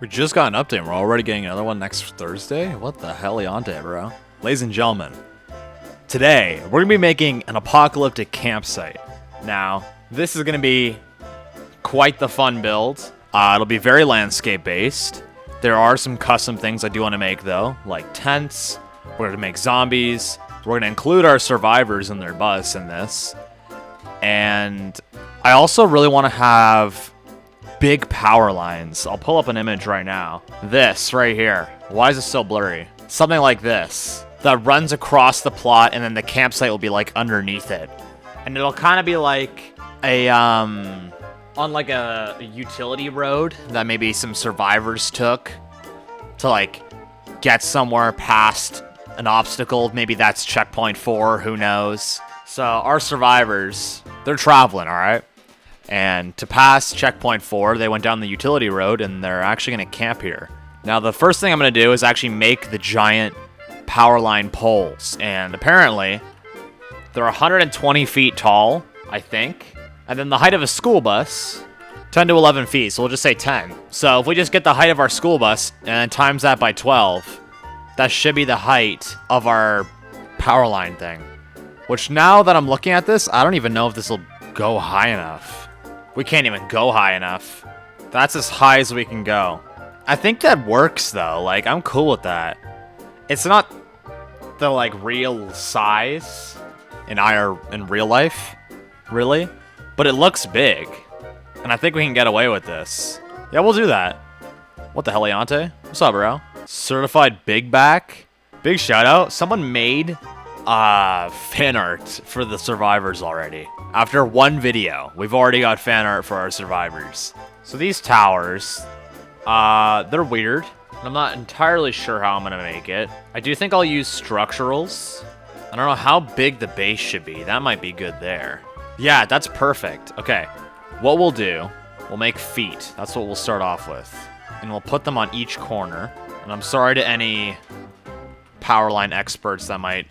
We just got an update. We're already getting another one next Thursday? What the heliante, bro? Ladies and gentlemen, today we're going to be making an apocalyptic campsite. Now, this is going to be quite the fun build. It'll be very landscape-based. There are some custom things I do want to make, though, like tents. We're going to make zombies. We're going to include our survivors and their bus in this. And I also really want to have big power lines. I'll pull up an image right now. This right here. Why is it so blurry? Something like this that runs across the plot, and then the campsite will be like underneath it. And it'll kind of be like a on like a utility road that maybe some survivors took to like get somewhere past an obstacle. Maybe that's checkpoint 4, who knows. So our survivors, they're traveling, all right? And to pass checkpoint 4, they went down the utility road, and they're actually going to camp here. Now, the first thing I'm going to do is actually make the giant power line poles. And apparently, they're 120 feet tall, I think. And then the height of a school bus, 10 to 11 feet. So we'll just say 10. So if we just get the height of our school bus and then times that by 12, that should be the height of our power line thing. Which now that I'm looking at this, I don't even know if this will go high enough. We can't even go high enough. That's as high as we can go. I think that works, though. Like, I'm cool with that. It's not the, like, real size in real life, really. But it looks big. And I think we can get away with this. Yeah, we'll do that. What the heliante? What's up, bro? Certified big back. Big shout out. Someone made fan art for the survivors already. After one video, we've already got fan art for our survivors. So these towers, they're weird. I'm not entirely sure how I'm gonna make it. I do think I'll use structurals. I don't know how big the base should be. That might be good there. Yeah, that's perfect. Okay, what we'll do, we'll make feet. That's what we'll start off with. And we'll put them on each corner. And I'm sorry to any power line experts that might...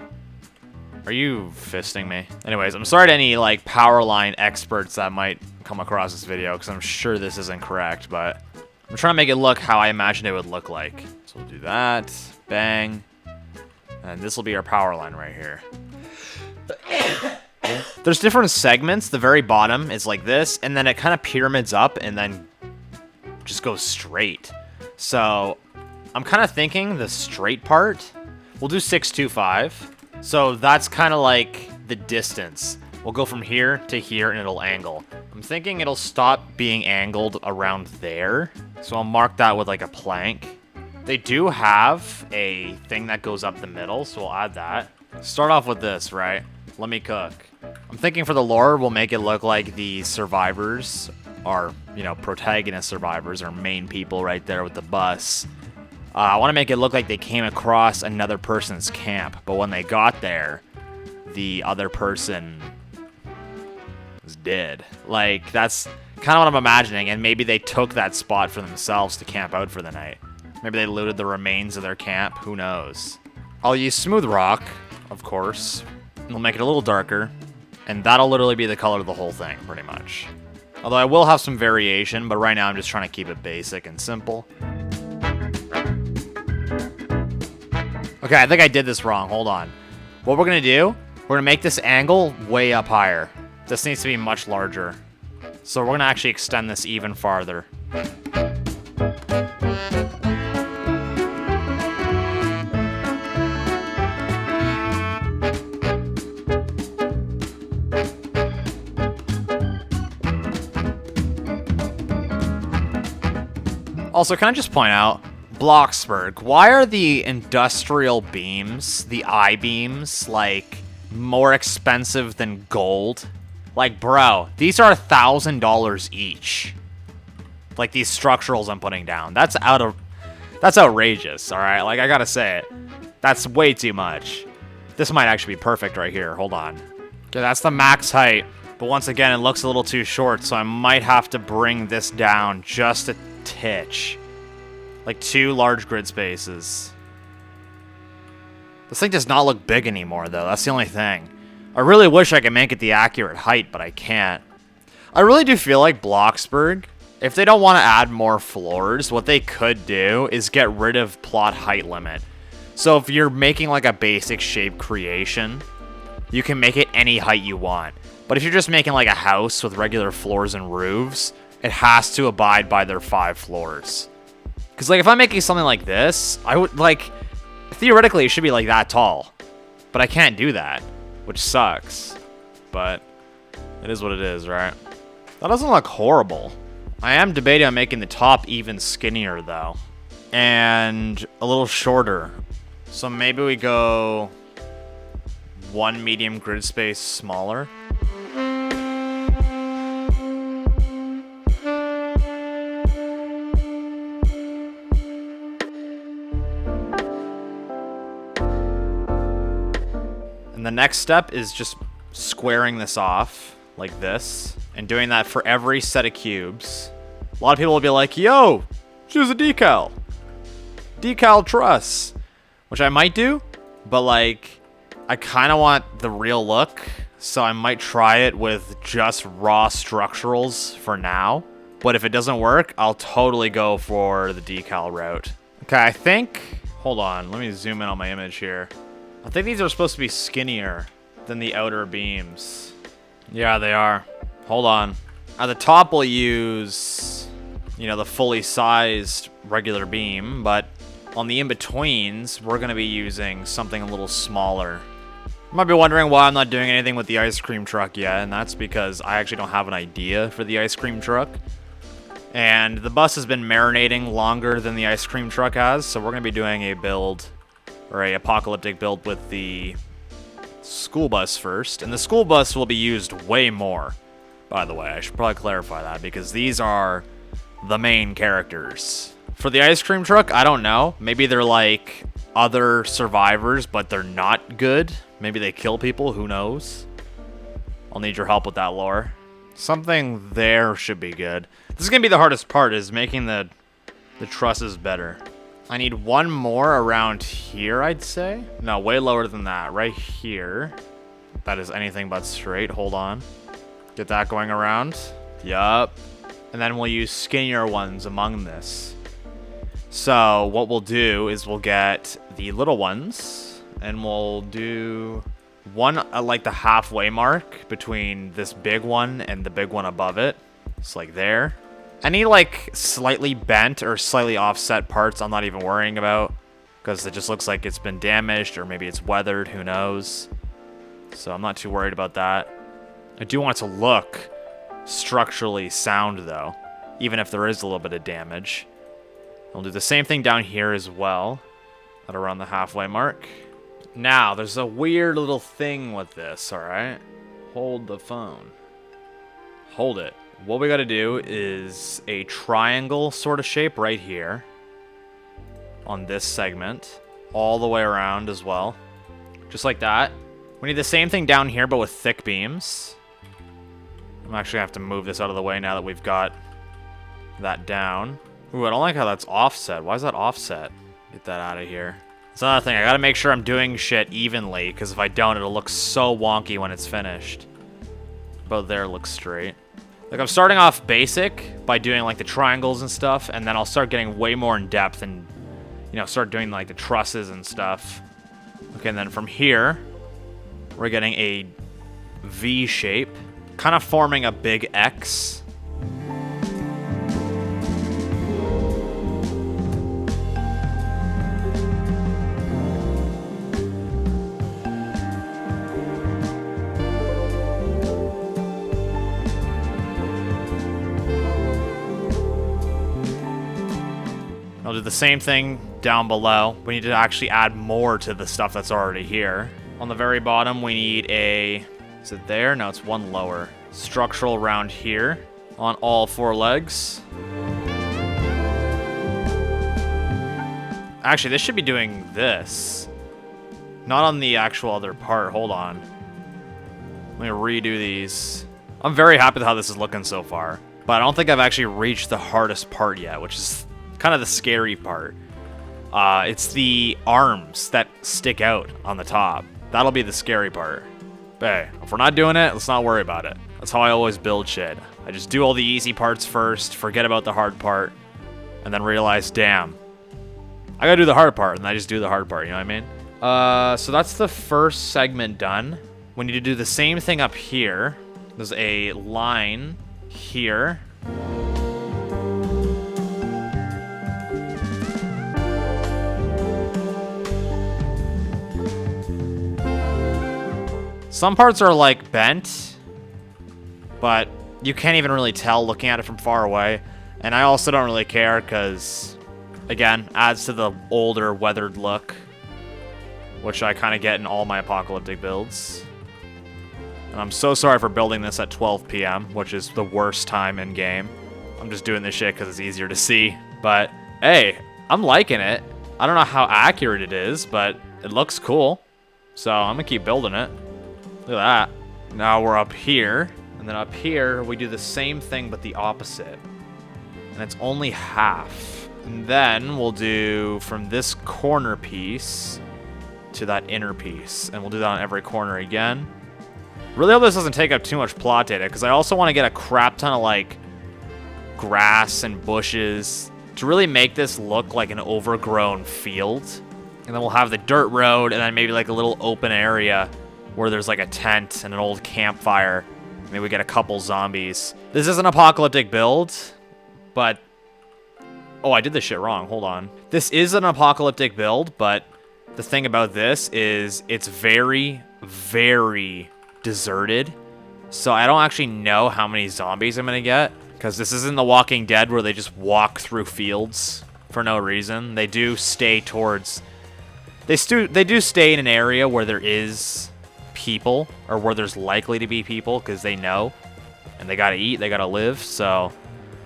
Are you fisting me? Anyways, I'm sorry to any, like, power line experts that might come across this video, because I'm sure this isn't correct, but I'm trying to make it look how I imagine it would look like. So we'll do that. Bang. And this will be our power line right here. There's different segments. The very bottom is like this, and then it kind of pyramids up and then just goes straight. So I'm kind of thinking the straight part, we'll do 625. So that's kind of like the distance. We'll go from here to here and it'll angle. I'm thinking it'll stop being angled around there. So I'll mark that with like a plank. They do have a thing that goes up the middle, so we'll add that. Start off with this, right? Let me cook. I'm thinking for the lore, we'll make it look like the survivors are, you know, protagonist survivors or main people right there with the bus. I want to make it look like they came across another person's camp, but when they got there, the other person was dead. Like, that's kind of what I'm imagining, and maybe they took that spot for themselves to camp out for the night. Maybe they looted the remains of their camp, who knows. I'll use smooth rock, of course, and we'll make it a little darker, and that'll literally be the color of the whole thing, pretty much. Although I will have some variation, but right now I'm just trying to keep it basic and simple. Okay, I think I did this wrong. Hold on. What we're going to do, we're going to make this angle way up higher. This needs to be much larger. So we're going to actually extend this even farther. Also, can I just point out, Bloxburg, why are the industrial beams, the I-beams, like, more expensive than gold? Like, bro, these are $1,000 each. Like, these structurals I'm putting down. That's outrageous, alright? Like, I gotta say it. That's way too much. This might actually be perfect right here. Hold on. Okay, that's the max height. But once again, it looks a little too short, so I might have to bring this down just a titch. Like 2 large grid spaces. This thing does not look big anymore, though. That's the only thing. I really wish I could make it the accurate height, but I can't. I really do feel like Bloxburg If they don't want to add more floors, what they could do is get rid of plot height limit. So if you're making like a basic shape creation, you can make it any height you want. But if you're just making like a house with regular floors and roofs, it has to abide by their 5 floors. Because like if I'm making something like this, I would like, theoretically it should be like that tall. But I can't do that, which sucks. But it is what it is, right? That doesn't look horrible. I am debating on making the top even skinnier though. And a little shorter. So maybe we go 1 medium grid space smaller. And the next step is just squaring this off like this and doing that for every set of cubes. A lot of people will be like, yo, choose a decal. Decal truss. Which I might do, but like, I kind of want the real look, so I might try it with just raw structurals for now. But if it doesn't work, I'll totally go for the decal route. Okay, I think, hold on, let me zoom in on my image here. I think these are supposed to be skinnier than the outer beams. Yeah, they are. Hold on. At the top, we'll use, you know, the fully sized regular beam, but on the in-betweens, we're going to be using something a little smaller. You might be wondering why I'm not doing anything with the ice cream truck yet, and that's because I actually don't have an idea for the ice cream truck. And the bus has been marinating longer than the ice cream truck has, so we're going to be doing a build, or a apocalyptic build with the school bus first. And the school bus will be used way more, by the way. I should probably clarify that, because these are the main characters. For the ice cream truck, I don't know. Maybe they're like other survivors, but they're not good. Maybe they kill people, who knows? I'll need your help with that lore. Something there should be good. This is going to be the hardest part, is making the trusses better. I need one more around here, I'd say. No, way lower than that. Right here. That is anything but straight. Hold on. Get that going around. Yup. And then we'll use skinnier ones among this. So what we'll do is we'll get the little ones, and we'll do one at like the halfway mark between this big one and the big one above it. It's like there. Any like slightly bent or slightly offset parts I'm not even worrying about, because it just looks like it's been damaged, or maybe it's weathered, who knows. So I'm not too worried about that. I do want it to look structurally sound though, even if there is a little bit of damage. I'll do the same thing down here as well, at around the halfway mark. Now, there's a weird little thing with this, alright? Hold the phone. Hold it. What we gotta do is a triangle sort of shape right here on this segment, all the way around as well. Just like that. We need the same thing down here, but with thick beams. I'm actually gonna have to move this out of the way now that we've got that down. Ooh, I don't like how that's offset. Why is that offset? Get that out of here. That's another thing. I gotta make sure I'm doing shit evenly, because if I don't, it'll look so wonky when it's finished. About there looks straight. Like, I'm starting off basic by doing, like, the triangles and stuff, and then I'll start getting way more in depth and, you know, start doing, like, the trusses and stuff. Okay, and then from here, we're getting a V shape, kind of forming a big X. I'll do the same thing down below. We need to actually add more to the stuff that's already here. On the very bottom, we need a... Is it there? No, it's one lower. Structural around here on all 4 legs. Actually, this should be doing this. Not on the actual other part. Hold on. Let me redo these. I'm very happy with how this is looking so far. But I don't think I've actually reached the hardest part yet, which is kind of the scary part. It's the arms that stick out on the top. That'll be the scary part. But hey, if we're not doing it, let's not worry about it. That's how I always build shit. I just do all the easy parts first, forget about the hard part, and then realize, damn, I gotta do the hard part, and I just do the hard part, you know what I mean? So that's the first segment done. We need to do the same thing up here. There's a line here. Some parts are like bent, but you can't even really tell looking at it from far away. And I also don't really care because, again, adds to the older, weathered look, which I kind of get in all my apocalyptic builds. And I'm so sorry for building this at 12 p.m., which is the worst time in game. I'm just doing this shit because it's easier to see. But, hey, I'm liking it. I don't know how accurate it is, but it looks cool. So I'm going to keep building it. Look at that. Now we're up here. And then up here, we do the same thing, but the opposite. And it's only half. And then we'll do from this corner piece to that inner piece. And we'll do that on every corner again. Really hope this doesn't take up too much plot data, because I also want to get a crap ton of, like, grass and bushes to really make this look like an overgrown field. And then we'll have the dirt road, and then maybe, like, a little open area where there's, like, a tent and an old campfire. Maybe we get a couple zombies. This is an apocalyptic build, but... Oh, I did this shit wrong. Hold on. This is an apocalyptic build, but the thing about this is it's very, very deserted. So I don't actually know how many zombies I'm going to get, because this isn't The Walking Dead where they just walk through fields for no reason. They do stay towards... They do stay in an area where there is people, or where there's likely to be people, because they know, and they gotta eat, they gotta live, so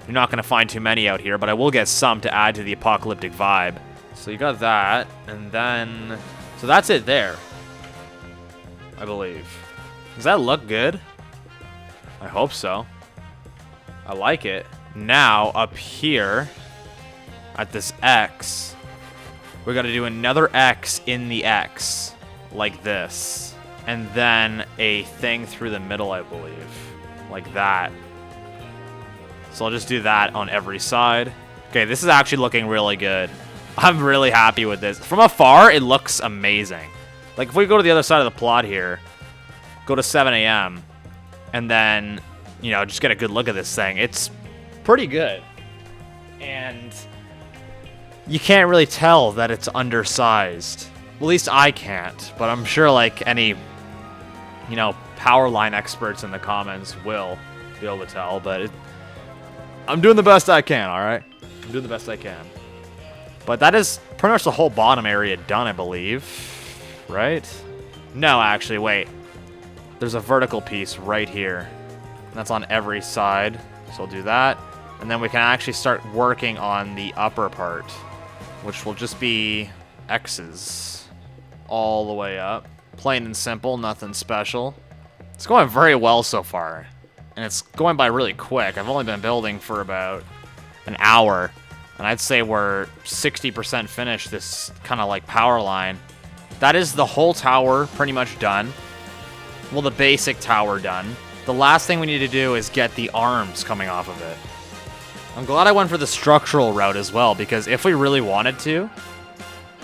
you're not gonna find too many out here, but I will get some to add to the apocalyptic vibe. So you got that, and then, so that's it there, I believe. Does that look good? I hope so. I like it. Now, up here, at this X, we gotta do another X in the X, like this. And then a thing through the middle, I believe. Like that. So I'll just do that on every side. Okay, this is actually looking really good. I'm really happy with this. From afar, it looks amazing. Like, if we go to the other side of the plot here, go to 7 a.m., and then, you know, just get a good look at this thing. It's pretty good. And you can't really tell that it's undersized. Well, at least I can't, but I'm sure, like, any... you know, power line experts in the comments will be able to tell, but I'm doing the best I can, alright? I'm doing the best I can. But that is pretty much the whole bottom area done, I believe. Right? No, actually, wait. There's a vertical piece right here. That's on every side, so I'll do that. And then we can actually start working on the upper part, which will just be X's all the way up. Plain and simple, nothing special. It's going very well so far, and it's going by really quick. I've only been building for about an hour, and I'd say we're 60% finished this kind of like power line. That is the whole tower pretty much done. Well, the basic tower done. The last thing we need to do is get the arms coming off of it. I'm glad I went for the structural route as well, because if we really wanted to,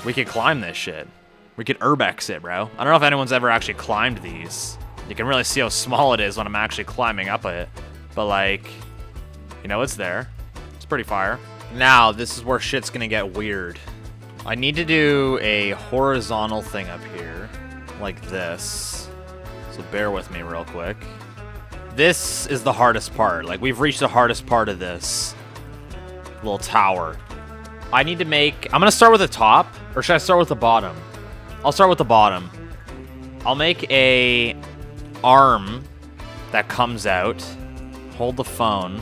we could climb this shit. We could urbex it, bro. I don't know if anyone's ever actually climbed these. You can really see how small it is when I'm actually climbing up it. But, like, you know, it's there. It's pretty fire. Now, this is where shit's gonna get weird. I need to do a horizontal thing up here, like this. So bear with me real quick. This is the hardest part. Like, we've reached the hardest part of this little tower. I need to make... I'm gonna start with the top, or should I start with the bottom? I'll start with the bottom. I'll make a arm that comes out. Hold the phone.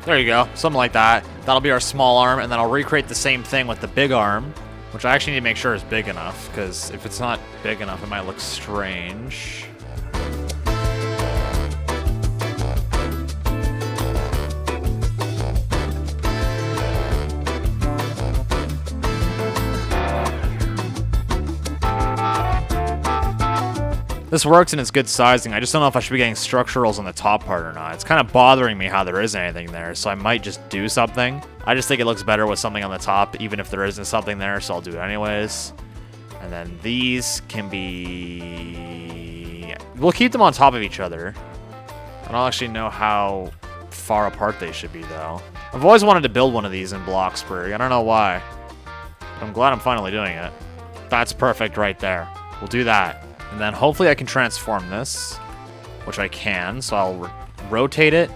There you go, something like that. That'll be our small arm, and then I'll recreate the same thing with the big arm. which I actually need to make sure is big enough, because if it's not big enough, it might look strange. This works and it's good sizing. I just don't know if I should be getting structurals on the top part or not. It's kind of bothering me how there isn't anything there, so I might just do something. I just think it looks better with something on the top, even if there isn't something there, so I'll do it anyways. And then these can be... We'll keep them on top of each other. I don't actually know how far apart they should be, though. I've always wanted to build one of these in Bloxburg. I don't know why. But I'm glad I'm finally doing it. That's perfect right there. We'll do that. And then hopefully I can transform this, which I can. So I'll rotate it,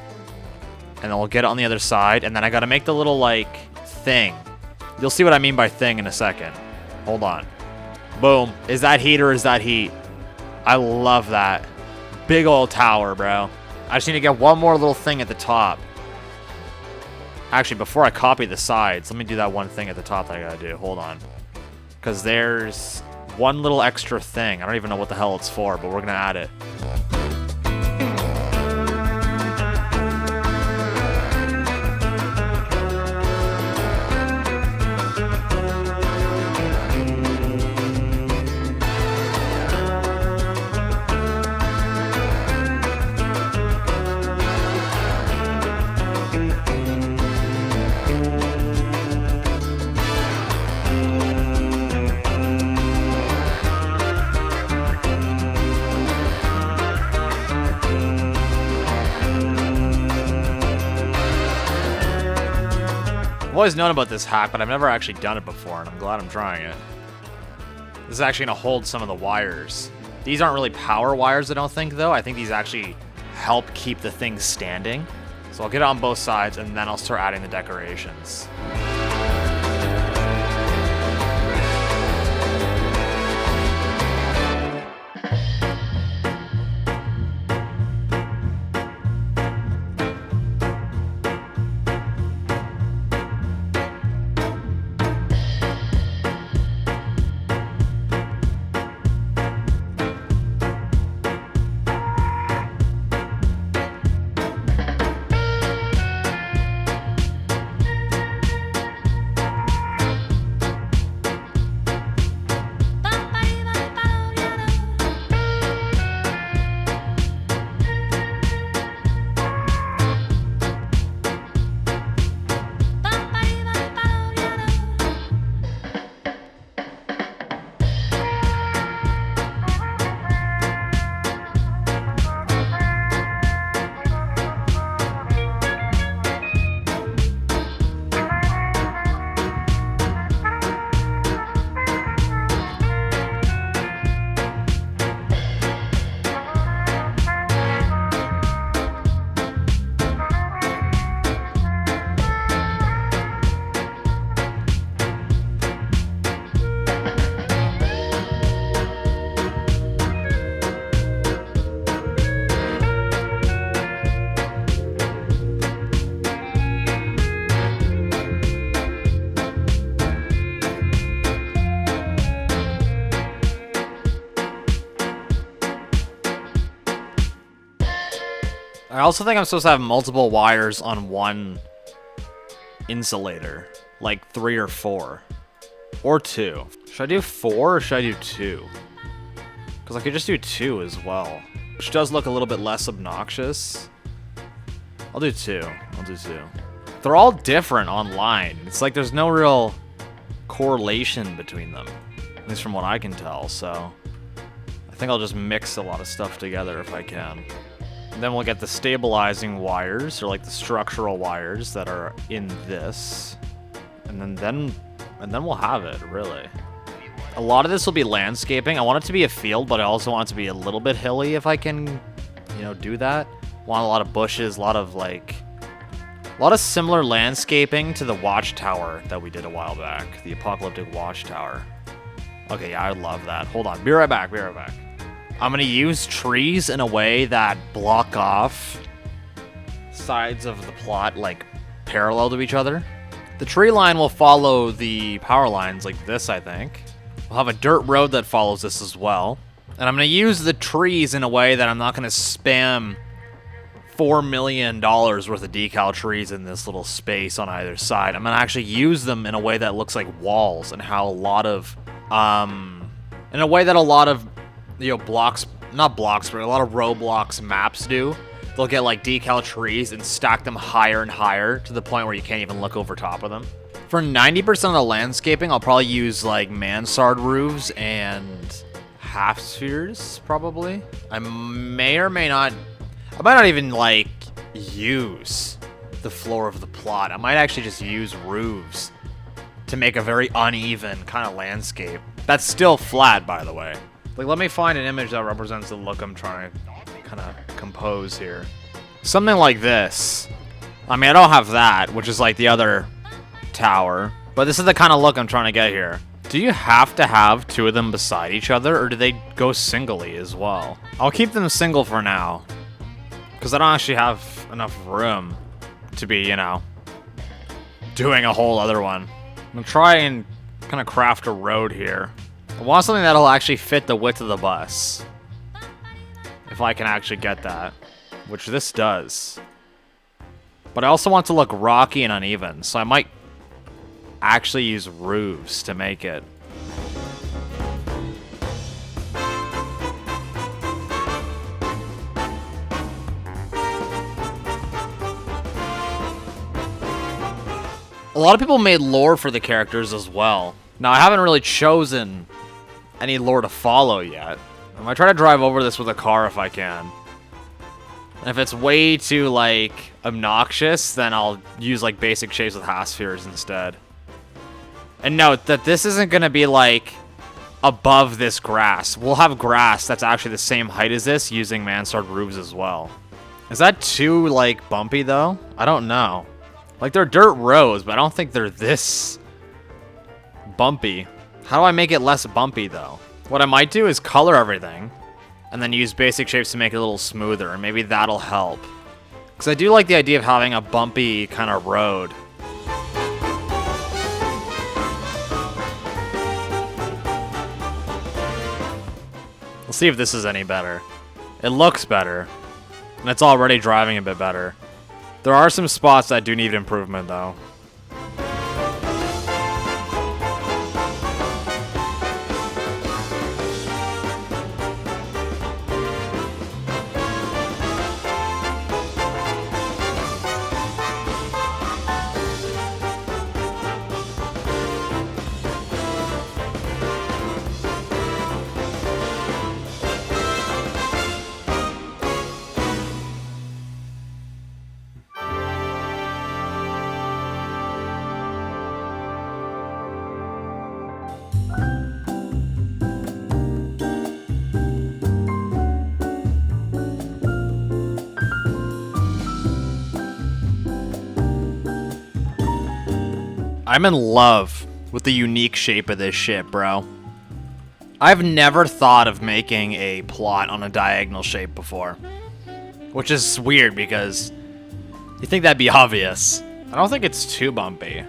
and then we'll get it on the other side. And then I got to make the little, like, thing. You'll see what I mean by thing in a second. Hold on. Boom. Is that heat or is that heat? I love that. Big old tower, bro. I just need to get one more little thing at the top. Actually, before I copy the sides, let me do that one thing at the top that I got to do. Hold on. Because there's... one little extra thing. I don't even know what the hell it's for, but we're gonna add it. I've always known about this hack, but I've never actually done it before, and I'm glad I'm trying it. This is actually going to hold some of the wires. These aren't really power wires, I don't think, though. I think these actually help keep the thing standing. So I'll get it on both sides, and then I'll start adding the decorations. I also think I'm supposed to have multiple wires on one insulator. Like 3 or 4. Or 2. Should I do 4 or should I do 2? Because I could just do 2 as well. Which does look a little bit less obnoxious. I'll do 2. I'll do 2. They're all different online. It's like there's no real correlation between them. At least from what I can tell, so... I think I'll just mix a lot of stuff together if I can. And then we'll get the stabilizing wires, or like the structural wires that are in this. And then we'll have it, really. A lot of this will be landscaping. I want it to be a field, but I also want it to be a little bit hilly if I can, you know, do that. Want a lot of bushes, a lot of similar landscaping to the watchtower that we did a while back. The Apocalyptic Watchtower. Okay, yeah, I love that. Hold on, be right back, be right back. I'm gonna use trees in a way that block off sides of the plot, like, parallel to each other. The tree line will follow the power lines like this, I think. We'll have a dirt road that follows this as well. And I'm going to use the trees in a way that I'm not going to spam $4 million worth of decal trees in this little space on either side. I'm going to actually use them in a way that looks like walls, and how a lot of, in a way that a lot of, you know, not Bloxburg, a lot of Roblox maps do. They'll get like decal trees and stack them higher and higher to the point where you can't even look over top of them. For 90% of the landscaping, I'll probably use like mansard roofs and half spheres, probably. I may or may not, I might not even like use the floor of the plot. I might actually just use roofs to make a very uneven kind of landscape. That's still flat, by the way. Like, let me find an image that represents the look I'm trying to kind of compose here. Something like this. I mean, I don't have that, which is like the other tower, but this is the kind of look I'm trying to get here. Do you have to have two of them beside each other, or do they go singly as well? I'll keep them single for now, because I don't actually have enough room to be, you know, doing a whole other one. I'm gonna try and kind of craft a road here. I want something that'll actually fit the width of the bus. If I can actually get that, which this does. But I also want to look rocky and uneven, so I might actually use roofs to make it. A lot of people made lore for the characters as well. Now, I haven't really chosen any lore to follow yet. I might try to drive over this with a car if I can. And if it's way too, like, obnoxious, then I'll use, like, basic shapes with half spheres instead. And note that this isn't going to be, like, above this grass. We'll have grass that's actually the same height as this using mansard roofs as well. Is that too, like, bumpy, though? I don't know. Like, they're dirt roads, but I don't think they're this bumpy. How do I make it less bumpy, though? What I might do is color everything, and then use basic shapes to make it a little smoother, and maybe that'll help. Because I do like the idea of having a bumpy kind of road. Let's see if this is any better. It looks better, and it's already driving a bit better. There are some spots that do need improvement, though. I'm in love with the unique shape of this ship, bro. I've never thought of making a plot on a diagonal shape before. Which is weird because you think that'd be obvious. I don't think it's too bumpy.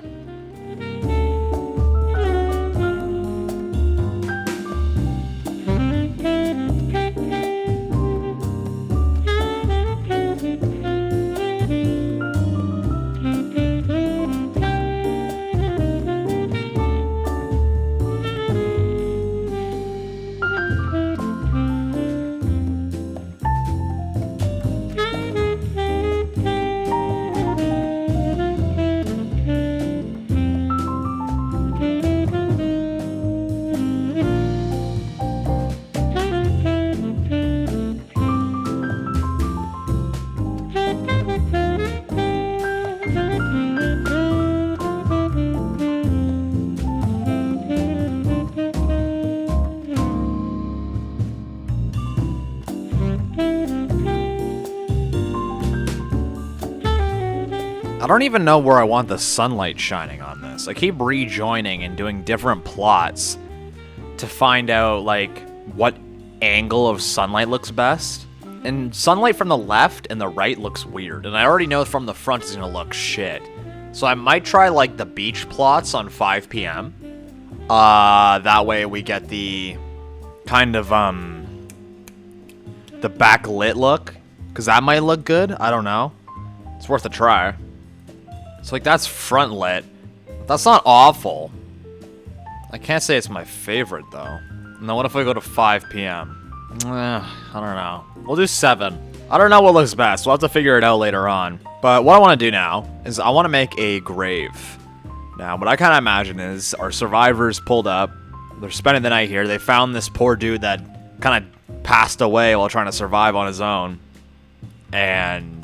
I don't even know where I want the sunlight shining on this. I keep rejoining and doing different plots to find out, like, what angle of sunlight looks best. And sunlight from the left and the right looks weird. And I already know from the front it's gonna look shit. So I might try, like, the beach plots on 5 p.m. That way we get the kind of, the backlit look. Because that might look good. I don't know. It's worth a try. So, like, that's front lit. That's not awful. I can't say it's my favorite, though. Now, what if I go to 5 p.m.? I don't know. We'll do 7. I don't know what looks best. We'll have to figure it out later on. But what I want to do now is I want to make a grave. Now, what I kind of imagine is our survivors pulled up. They're spending the night here. They found this poor dude that kind of passed away while trying to survive on his own. And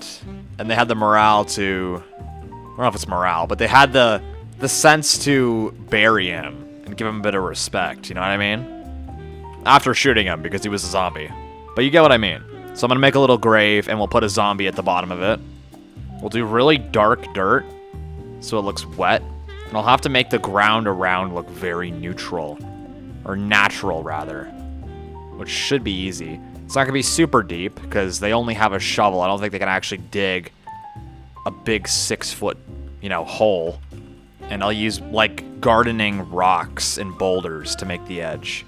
they had the morale to... I don't know if it's morale, but they had the sense to bury him and give him a bit of respect, you know what I mean? After shooting him, because he was a zombie. But you get what I mean. So I'm going to make a little grave, and we'll put a zombie at the bottom of it. We'll do really dark dirt, so it looks wet. And I'll have to make the ground around look very neutral. Or natural, rather. Which should be easy. It's not going to be super deep, because they only have a shovel. I don't think they can actually dig a big 6-foot, hole. And I'll use, like, gardening rocks and boulders to make the edge.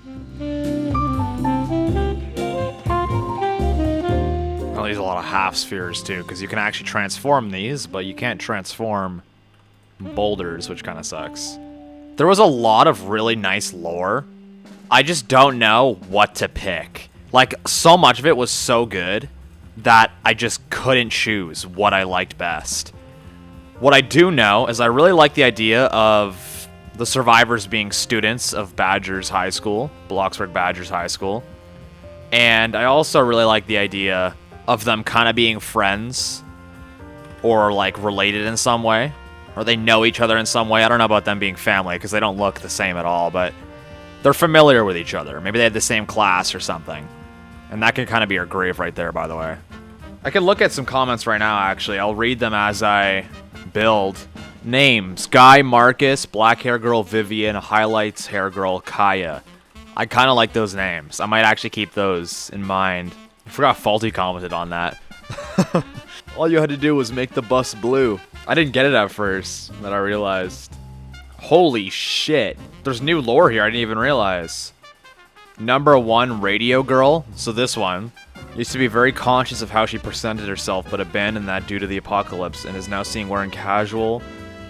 I'll use a lot of half spheres, too, because you can actually transform these, but you can't transform boulders, which kind of sucks. There was a lot of really nice lore. I just don't know what to pick. Like, so much of it was so good that I just couldn't choose what I liked best. What I do know is I really like the idea of the survivors being students of Badgers High School, Bloxburg Badgers High School. And I also really like the idea of them kind of being friends or, like, related in some way. Or they know each other in some way. I don't know about them being family because they don't look the same at all, but they're familiar with each other. Maybe they had the same class or something. And that can kind of be our grave right there, by the way. I can look at some comments right now, actually. I'll read them as I build. Names: Guy, Marcus, Black Hair Girl, Vivian, Highlights Hair Girl, Kaya. I kind of like those names. I might actually keep those in mind. I forgot Faulty commented on that. All you had to do was make the bus blue. I didn't get it at first, then I realized. Holy shit. There's new lore here I didn't even realize. Number 1, Radio Girl. So this one used to be very conscious of how she presented herself, but abandoned that due to the apocalypse, and is now seen wearing casual,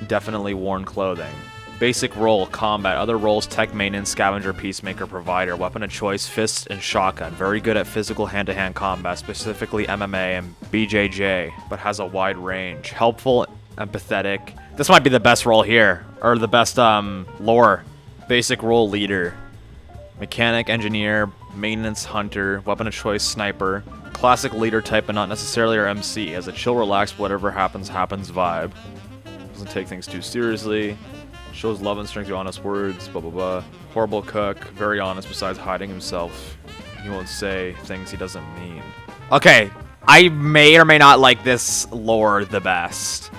definitely worn clothing. Basic role: combat. Other roles: tech maintenance, scavenger, peacemaker, provider. Weapon of choice: fist and shotgun. Very good at physical hand-to-hand combat, specifically MMA and BJJ, but has a wide range. Helpful, empathetic. This might be the best role here, or the best lore. Basic role: leader. Mechanic, engineer, maintenance, hunter, weapon of choice, sniper. Classic leader type, but not necessarily our MC. Has a chill, relaxed, whatever happens, happens vibe. Doesn't take things too seriously. Shows love and strength through honest words, blah, blah, blah. Horrible cook, very honest besides hiding himself. He won't say things he doesn't mean. Okay, I may or may not like this lore the best.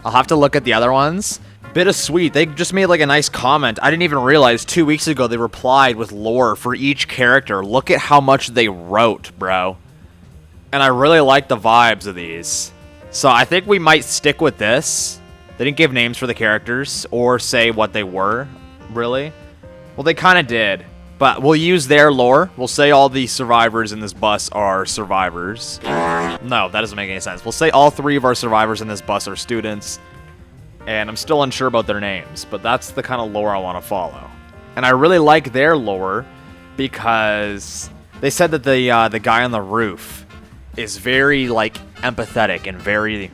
I'll have to look at the other ones. Bittersweet. They just made like a nice comment. I didn't even realize 2 weeks ago they replied with lore for each character. Look at how much they wrote, bro. And I really like the vibes of these. So I think we might stick with this. They didn't give names for the characters or say what they were, really. Well, they kind of did. But we'll use their lore. We'll say all the survivors in this bus are survivors. No, that doesn't make any sense. We'll say all 3 of our survivors in this bus are students. And I'm still unsure about their names, but that's the kind of lore I want to follow. And I really like their lore because they said that the guy on the roof is very, like, empathetic and very,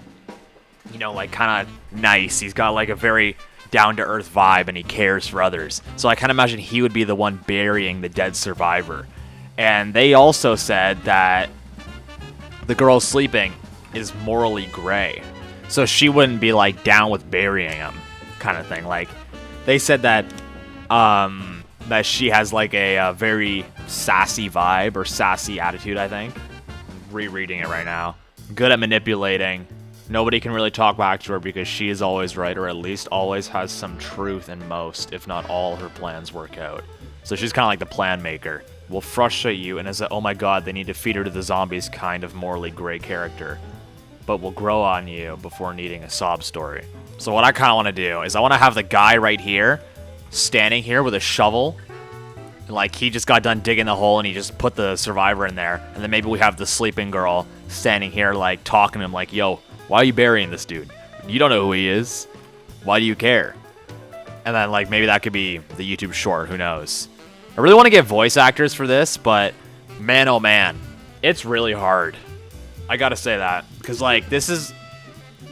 like, kind of nice. He's got, like, a very down-to-earth vibe, and he cares for others. So I kind of imagine he would be the one burying the dead survivor. And they also said that the girl sleeping is morally gray. So she wouldn't be, like, down with burying him, kind of thing. Like, they said that that she has, like, a very sassy vibe or sassy attitude, I think. I'm rereading it right now. Good at manipulating. Nobody can really talk back to her because she is always right, or at least always has some truth in most, if not all, her plans work out. So she's kind of like the plan maker. Will frustrate you and is a, oh my god, they need to feed her to the zombies kind of morally gray character. But will grow on you before needing a sob story. So what I kind of want to do is I want to have the guy right here standing here with a shovel. And like he just got done digging the hole and he just put the survivor in there. And then maybe we have the sleeping girl standing here like talking to him like, yo, why are you burying this dude? You don't know who he is. Why do you care? And then like maybe that could be the YouTube short. Who knows? I really want to get voice actors for this, but man, oh man, it's really hard. I gotta say that because like this is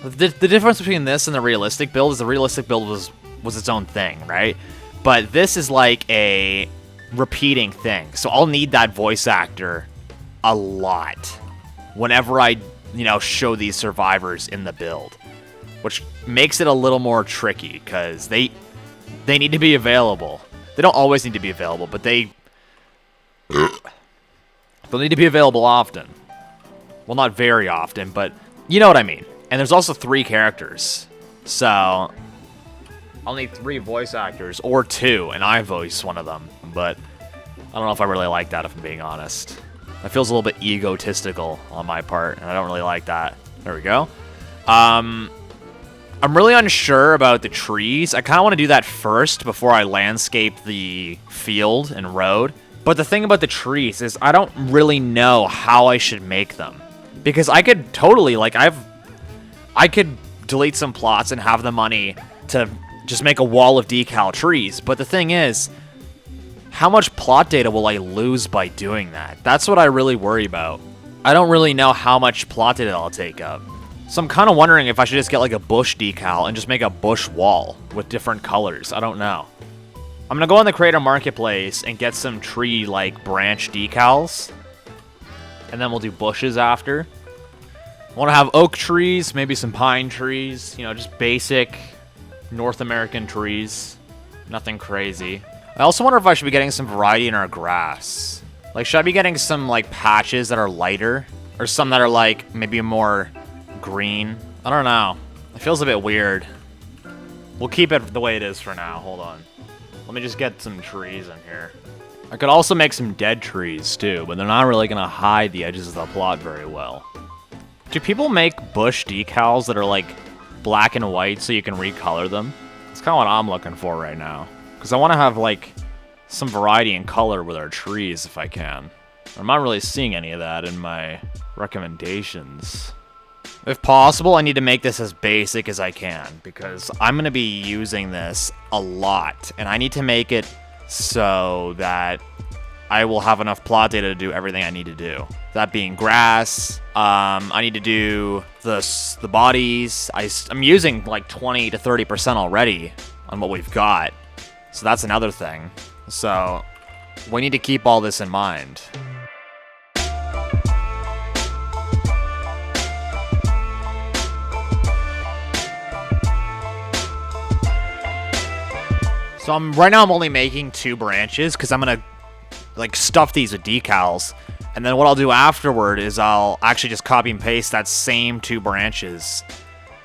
the difference between this and the realistic build is the realistic build was its own thing, right? But this is like a repeating thing, so I'll need that voice actor a lot whenever I show these survivors in the build, which makes it a little more tricky because they need to be available. They don't always need to be available, but they'll need to be available often. Well, not very often, but you know what I mean. And there's also 3 characters, so I'll need 3 voice actors, or 2, and I voice one of them. But I don't know if I really like that, if I'm being honest. That feels a little bit egotistical on my part, and I don't really like that. There we go. I'm really unsure about the trees. I kind of want to do that first before I landscape the field and road. But the thing about the trees is I don't really know how I should make them. Because I could totally, like, I could delete some plots and have the money to just make a wall of decal trees. But the thing is, how much plot data will I lose by doing that? That's what I really worry about. I don't really know how much plot data I'll take up. So I'm kind of wondering if I should just get like a bush decal and just make a bush wall with different colors. I don't know. I'm going to go on the Creator Marketplace and get some tree like branch decals. And then we'll do bushes after. I want to have oak trees, maybe some pine trees. Just basic North American trees. Nothing crazy. I also wonder if I should be getting some variety in our grass. Like, should I be getting some like patches that are lighter? Or some that are like maybe more green? I don't know. It feels a bit weird. We'll keep it the way it is for now. Hold on. Let me just get some trees in here. I could also make some dead trees too, but they're not really going to hide the edges of the plot very well. Do people make bush decals that are like black and white so you can recolor them? That's kind of what I'm looking for right now. Because I want to have like some variety in color with our trees if I can. I'm not really seeing any of that in my recommendations. If possible, I need to make this as basic as I can because I'm going to be using this a lot. And I need to make it so that I will have enough plot data to do everything I need to do. That being grass, I need to do the bodies. I'm using like 20 to 30% already on what we've got. So that's another thing. So we need to keep all this in mind. So right now I'm only making 2 branches because I'm gonna like stuff these with decals, and then what I'll do afterward is I'll actually just copy and paste that same 2 branches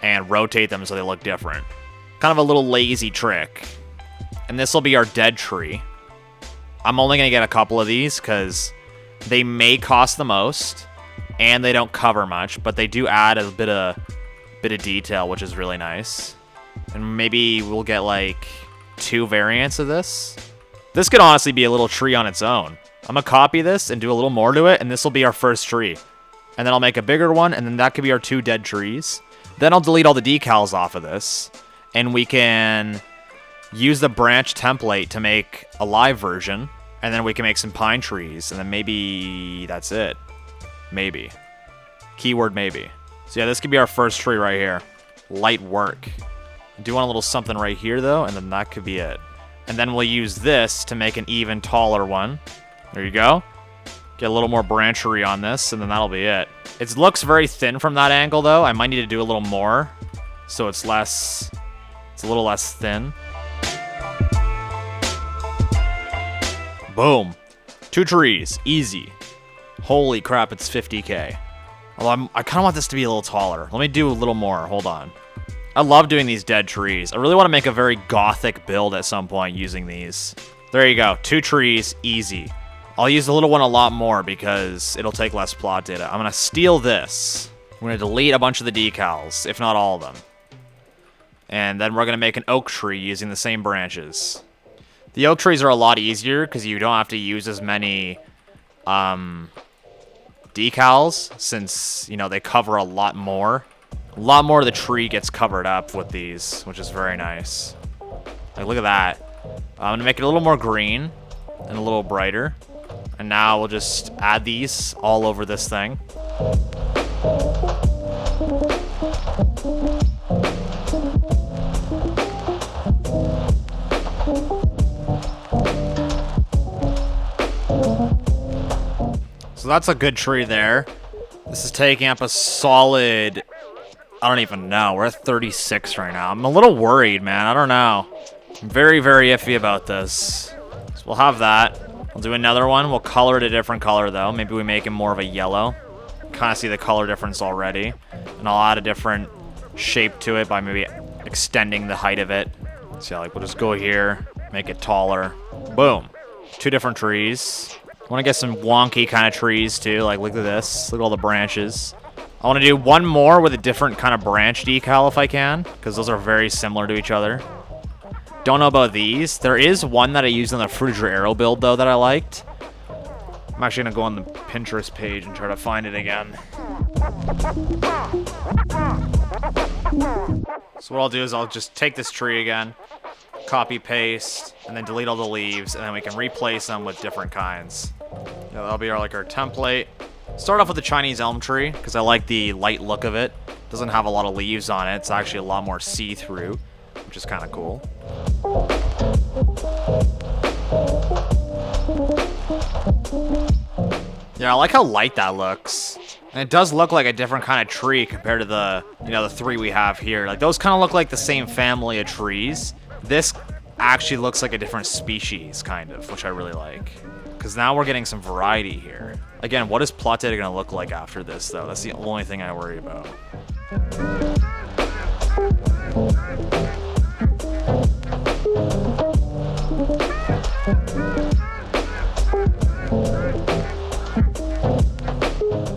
and rotate them so they look different. Kind of a little lazy trick. And this will be our dead tree. I'm only gonna get a couple of these because they may cost the most and they don't cover much, but they do add a bit of detail, which is really nice. And maybe we'll get like 2 variants of this. This could honestly be a little tree on its own. I'm gonna copy this and do a little more to it, and this will be our first tree. And then I'll make a bigger one, and then that could be our 2 dead trees. Then I'll delete all the decals off of this, and we can use the branch template to make a live version, and then we can make some pine trees, and then maybe that's it. Maybe. Keyword maybe. So yeah, this could be our first tree right here. Light work. I do want a little something right here, though, and then that could be it. And then we'll use this to make an even taller one. There you go. Get a little more branchery on this, and then that'll be it. It looks very thin from that angle, though. I might need to do a little more, so it's a little less thin. Boom. 2 trees. Easy. Holy crap, it's 50k. Although I kind of want this to be a little taller. Let me do a little more. Hold on. I love doing these dead trees. I really want to make a very gothic build at some point using these. There you go. 2 trees. Easy. I'll use the little one a lot more because it'll take less plot data. I'm going to steal this. I'm going to delete a bunch of the decals, if not all of them. And then we're going to make an oak tree using the same branches. The oak trees are a lot easier because you don't have to use as many decals since, you know, they cover a lot more. A lot more of the tree gets covered up with these, which is very nice. Like, look at that. I'm going to make it a little more green and a little brighter. And now we'll just add these all over this thing. So that's a good tree there. This is taking up a solid, I don't even know. We're at 36 right now. I'm a little worried, man. I don't know. I'm very, very iffy about this. So we'll have that. We'll do another one. We'll color it a different color, though. Maybe we make it more of a yellow. Kind of see the color difference already. And I'll add a different shape to it by maybe extending the height of it. So, yeah, like, we'll just go here, make it taller. Boom. 2 different trees. I want to get some wonky kind of trees, too. Like, look at this. Look at all the branches. I want to do one more with a different kind of branch decal if I can, because those are very similar to each other. Don't know about these. There is one that I used on the Fruiter Arrow build, though, that I liked. I'm actually going to go on the Pinterest page and try to find it again. So what I'll do is I'll just take this tree again, copy, paste, and then delete all the leaves, and then we can replace them with different kinds. Yeah, that'll be our template. Start off with the Chinese elm tree, because I like the light look of it. It doesn't have a lot of leaves on it. It's actually a lot more see-through, which is kind of cool. Yeah, I like how light that looks. And it does look like a different kind of tree compared to the, you know, the 3 we have here. Like, those kind of look like the same family of trees. This actually looks like a different species, kind of, which I really like. Because now we're getting some variety here. Again, what is plot data going to look like after this, though? That's the only thing I worry about.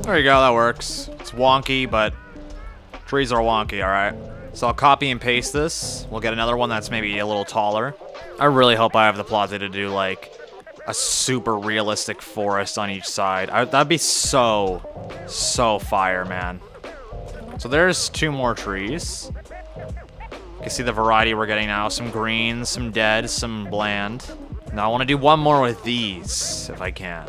There you go, that works. It's wonky, but trees are wonky, alright? So I'll copy and paste this. We'll get another one that's maybe a little taller. I really hope I have the plot data to do, like, a super realistic forest on each side. That'd be so fire, man. So there's 2 more trees. You can see the variety we're getting now. Some green, some dead, some bland. Now I want to do one more with these, if I can.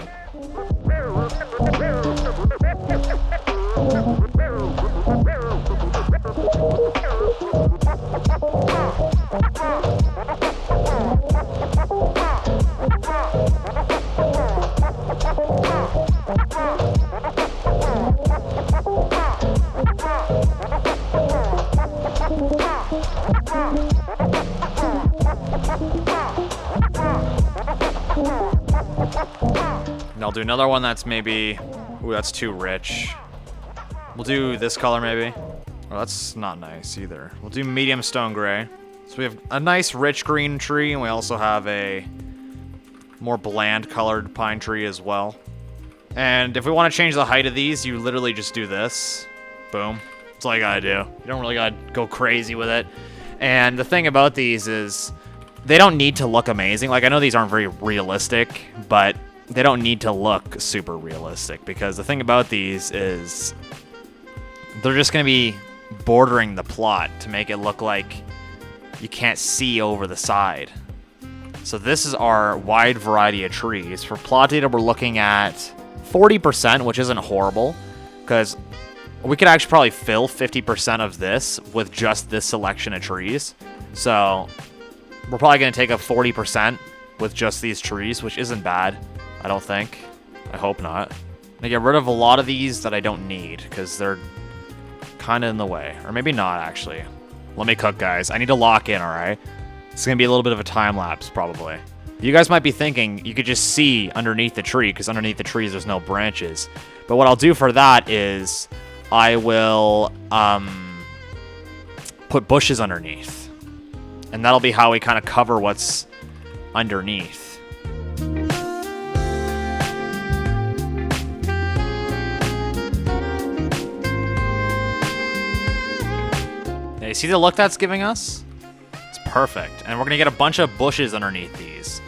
And I'll do another one that's maybe... Ooh, that's too rich. We'll do this color maybe. Oh, that's not nice either. We'll do medium stone gray. So we have a nice rich green tree, and we also have a more bland colored pine tree as well. And if we want to change the height of these, you literally just do this. Boom. That's all you gotta do. You don't really gotta go crazy with it. And the thing about these is they don't need to look amazing. Like, I know these aren't very realistic, but they don't need to look super realistic, because the thing about these is they're just going to be bordering the plot to make it look like you can't see over the side. So this is our wide variety of trees. For plot data, we're looking at 40%, which isn't horrible, because we could actually probably fill 50% of this with just this selection of trees. So we're probably going to take up 40% with just these trees, which isn't bad, I don't think. I hope not. I'm gonna get rid of a lot of these that I don't need, because they're kind of in the way. Or maybe not, actually. Let me cook, guys. I need to lock in, alright? It's gonna be a little bit of a time lapse, probably. You guys might be thinking you could just see underneath the tree, because underneath the trees there's no branches. But what I'll do for that is I will put bushes underneath. And that'll be how we kind of cover what's underneath. see the look that's giving us? It's perfect. And we're going to get a bunch of bushes underneath these.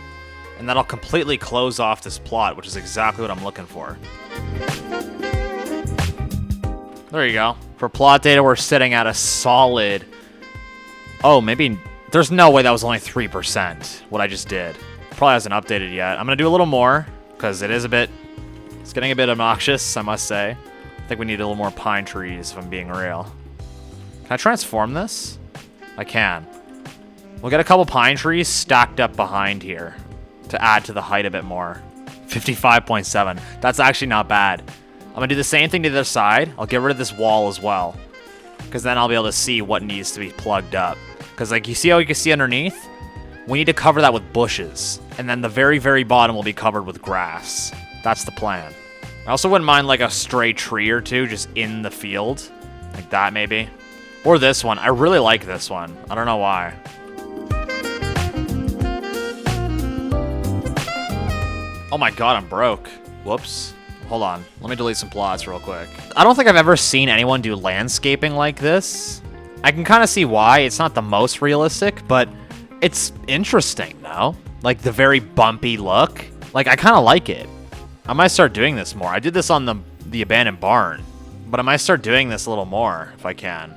And that'll completely close off this plot, which is exactly what I'm looking for. There you go. For plot data, we're sitting at a solid... Oh, maybe... There's no way that was only 3%, what I just did. Probably hasn't updated yet. I'm going to do a little more, because it is a bit... It's getting a bit obnoxious, I must say. I think we need a little more pine trees, if I'm being real. Can I transform this? I can. We'll get a couple pine trees stacked up behind here to add to the height a bit more. 55.7. That's actually not bad. I'm going to do the same thing to the other side. I'll get rid of this wall as well, because then I'll be able to see what needs to be plugged up. Because, like, you see how you can see underneath? We need to cover that with bushes. And then the very, very bottom will be covered with grass. That's the plan. I also wouldn't mind, like, a stray tree or two just in the field. Like that, maybe. Or this one. I really like this one. I don't know why. Oh my god, I'm broke. Whoops. Hold on. Let me delete some plots real quick. I don't think I've ever seen anyone do landscaping like this. I can kind of see why. It's not the most realistic, but it's interesting, though. Like, the very bumpy look. Like, I kind of like it. I might start doing this more. I did this on the abandoned barn, but I might start doing this a little more if I can.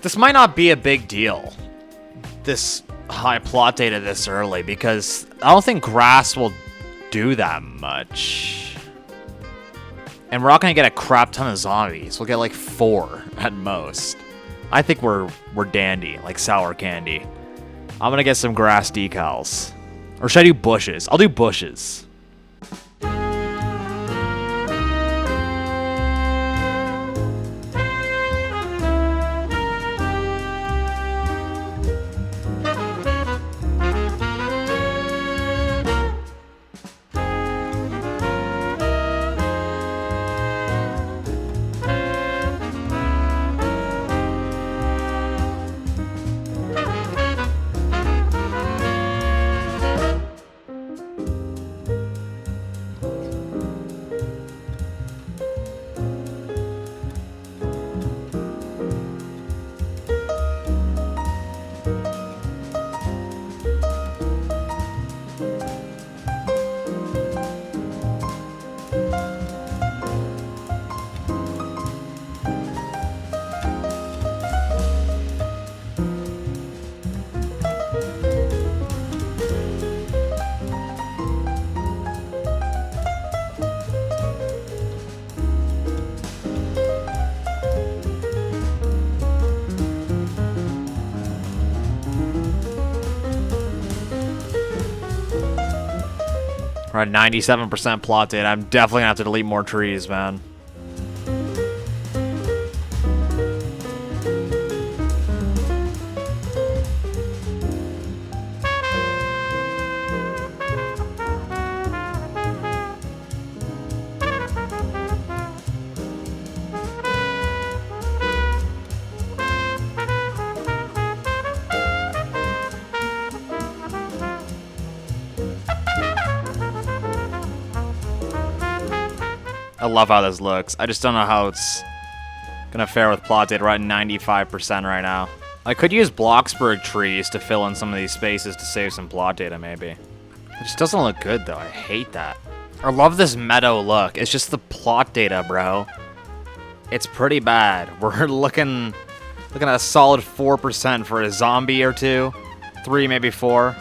This might not be a big deal, this high plot data this early, because I don't think grass will do that much. And we're not going to get a crap ton of zombies. We'll get like 4 at most. I think we're dandy, like sour candy. I'm going to get some grass decals. Or should I do bushes? I'll do bushes. We're at 97% plot data. I'm definitely gonna have to delete more trees, man. I love how this looks. I just don't know how it's gonna fare with plot data. We're at 95% right now. I could use Bloxburg trees to fill in some of these spaces to save some plot data, maybe. It just doesn't look good, though. I hate that. I love this meadow look. It's just the plot data, bro. It's pretty bad. We're looking at a solid 4% for a zombie or two. 3, maybe 4.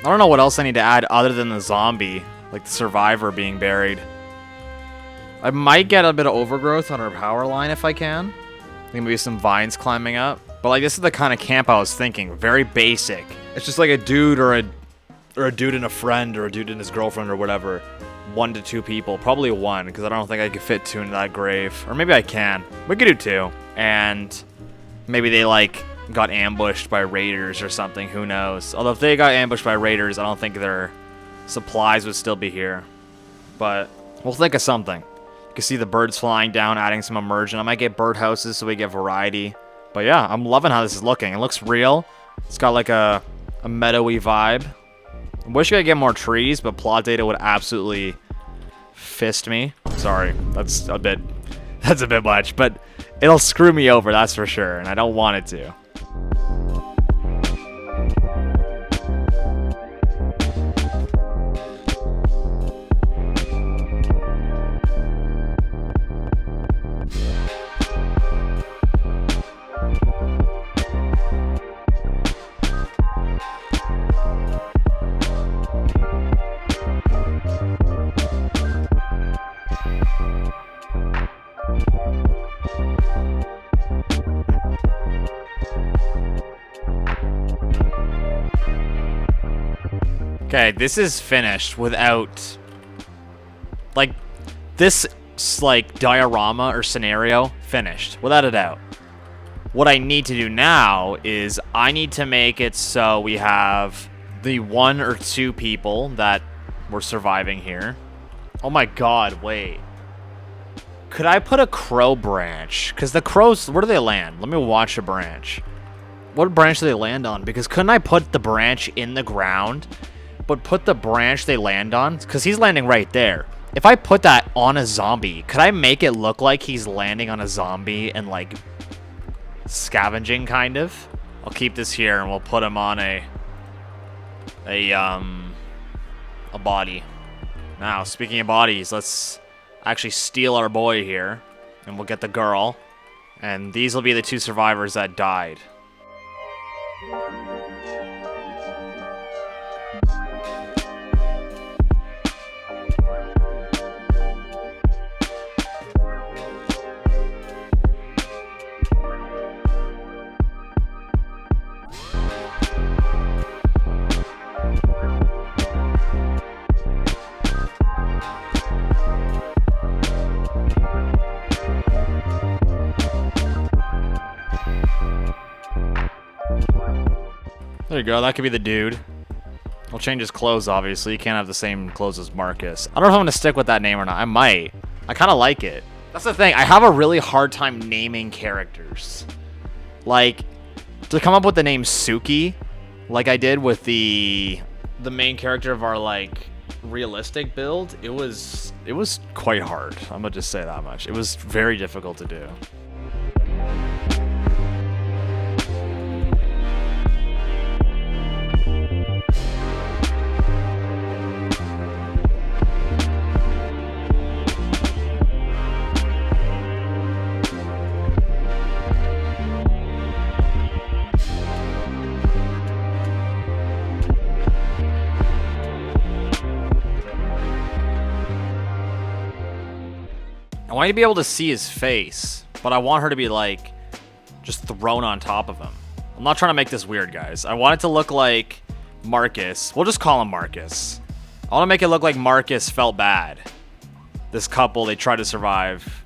I don't know what else I need to add other than the zombie, like the survivor being buried. I might get a bit of overgrowth on our power line if I can. I think maybe some vines climbing up. But like, this is the kind of camp I was thinking. Very basic. It's just like a dude or a dude and a friend or a dude and his girlfriend or whatever. 1 to 2 people. Probably 1, because I don't think I could fit 2 into that grave. Or maybe I can. We could do 2. And maybe they like got ambushed by raiders or something. Who knows? Although if they got ambushed by raiders, I don't think their supplies would still be here. But we'll think of something. You can see the birds flying down, adding some immersion. I might get birdhouses so we get variety. But yeah, I'm loving how this is looking. It looks real. It's got like a meadowy vibe. I wish I could get more trees, but plot data would absolutely fist me. Sorry, that's a bit much, but it'll screw me over, that's for sure, and I don't want it to. Okay, this is finished without, like, this, like, diorama or scenario finished, without a doubt. What I need to do now is I need to make it so we have the 1 or 2 people that were surviving here. Oh my god, wait. Could I put a crow branch? Because the crows, where do they land? Let me watch a branch. What branch do they land on? Because couldn't I put the branch in the ground, but put the branch they land on? Because he's landing right there. If I put that on a zombie, could I make it look like he's landing on a zombie and like scavenging kind of? I'll keep this here and we'll put him on a body. Now, speaking of bodies, let's actually steal our boy here and we'll get the girl. And these will be the 2 survivors that died. There you go, that could be the dude. I'll change his clothes, obviously. You can't have the same clothes as Marcus. I don't know if I'm going to stick with that name or not. I might. I kind of like it. That's the thing. I have a really hard time naming characters. Like, to come up with the name Suki, like I did with the main character of our, like, realistic build, it was quite hard. I'm going to just say that much. It was very difficult to do. I want you to be able to see his face, but I want her to be, like, just thrown on top of him. I'm not trying to make this weird, guys. I want it to look like Marcus. We'll just call him Marcus. I want to make it look like Marcus felt bad. This couple, they tried to survive.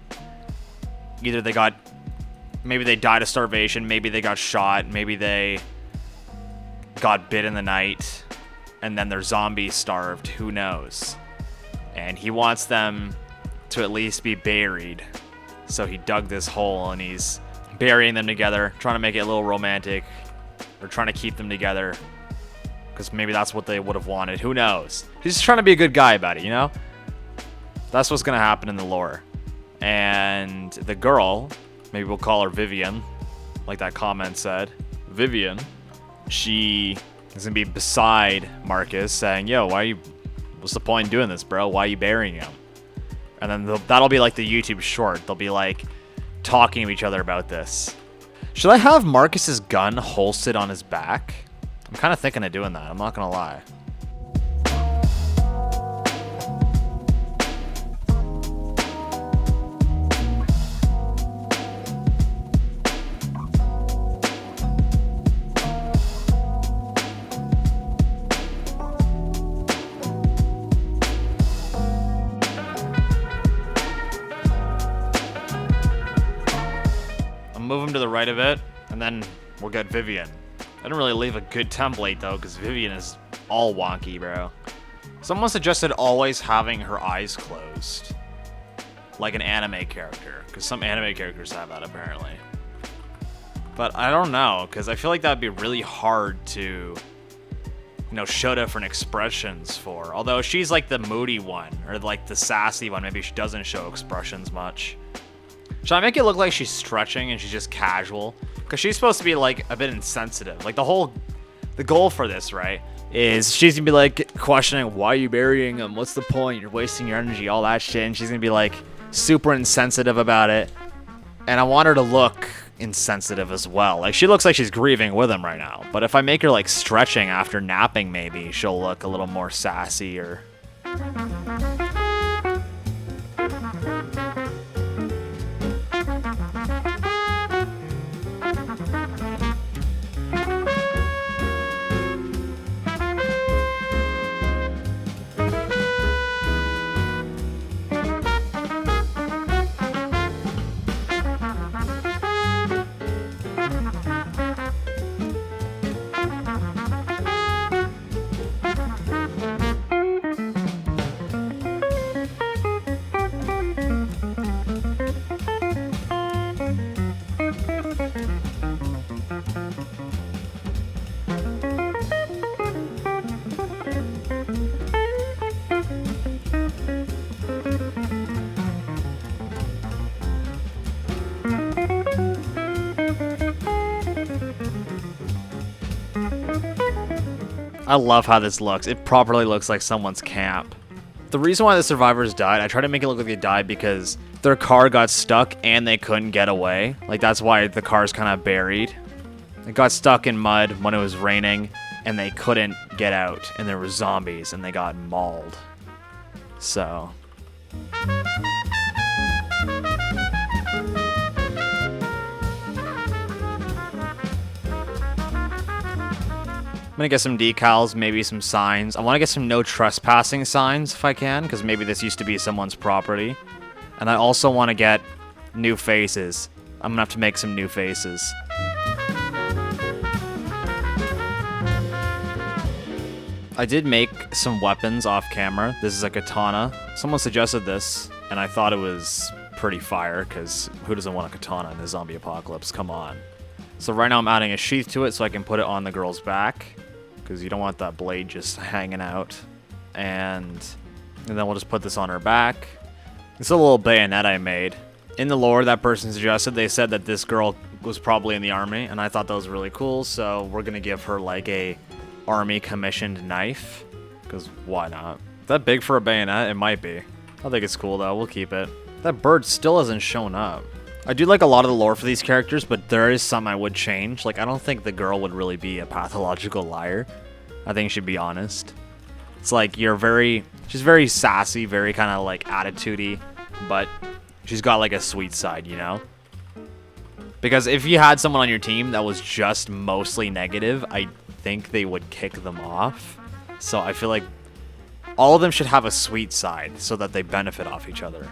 Either they got... Maybe they died of starvation. Maybe they got shot. Maybe they got bit in the night. And then their zombies starved. Who knows? And he wants them to at least be buried. So he dug this hole and he's burying them together, trying to make it a little romantic, or trying to keep them together because maybe that's what they would have wanted. Who knows? He's just trying to be a good guy about it, you know? That's what's gonna happen in the lore. And the girl, maybe we'll call her Vivian, like that comment said. Vivian, she is gonna be beside Marcus saying, yo, what's the point in doing this, bro? Why are you burying him? And then that'll be like the YouTube short. They'll be like talking to each other about this. Should I have Marcus's gun holstered on his back? I'm kind of thinking of doing that. I'm not going to lie. to the right of it, and then we'll get Vivian. I didn't really leave a good template, though, because Vivian is all wonky, bro. Someone suggested always having her eyes closed. Like an anime character, because some anime characters have that, apparently. But I don't know, because I feel like that would be really hard to, show different expressions for. Although she's like the moody one, or like the sassy one, maybe she doesn't show expressions much. Should I make it look like she's stretching and she's just casual? Because she's supposed to be like a bit insensitive. Like the goal for this, right, is she's gonna be like questioning, why are you burying him? What's the point? You're wasting your energy, all that shit. And she's gonna be like super insensitive about it. And I want her to look insensitive as well. Like, she looks like she's grieving with him right now. But if I make her like stretching after napping, maybe she'll look a little more sassy or... I love how this looks. It properly looks like someone's camp. The reason why the survivors died, I tried to make it look like they died because their car got stuck and they couldn't get away. Like, that's why the car's kind of buried. It got stuck in mud when it was raining and they couldn't get out, and there were zombies and they got mauled. So... I'm gonna get some decals, maybe some signs. I want to get some no trespassing signs if I can, because maybe this used to be someone's property. And I also want to get new faces. I'm gonna have to make some new faces. I did make some weapons off camera. This is a katana. Someone suggested this, and I thought it was pretty fire, because who doesn't want a katana in the zombie apocalypse? Come on. So right now I'm adding a sheath to it so I can put it on the girl's back, because you don't want that blade just hanging out. And then we'll just put this on her back. It's a little bayonet I made. In the lore that person suggested, they said that this girl was probably in the army, and I thought that was really cool, so we're gonna give her like a army commissioned knife, because why not? Is that big for a bayonet? It might be. I think it's cool though, we'll keep it. That bird still hasn't shown up. I do like a lot of the lore for these characters, but there is some I would change. Like, I don't think the girl would really be a pathological liar. I think she'd be honest. It's like, she's very sassy, very kind of like attitudey, but she's got like a sweet side, you know? Because if you had someone on your team that was just mostly negative, I think they would kick them off. So I feel like all of them should have a sweet side so that they benefit off each other.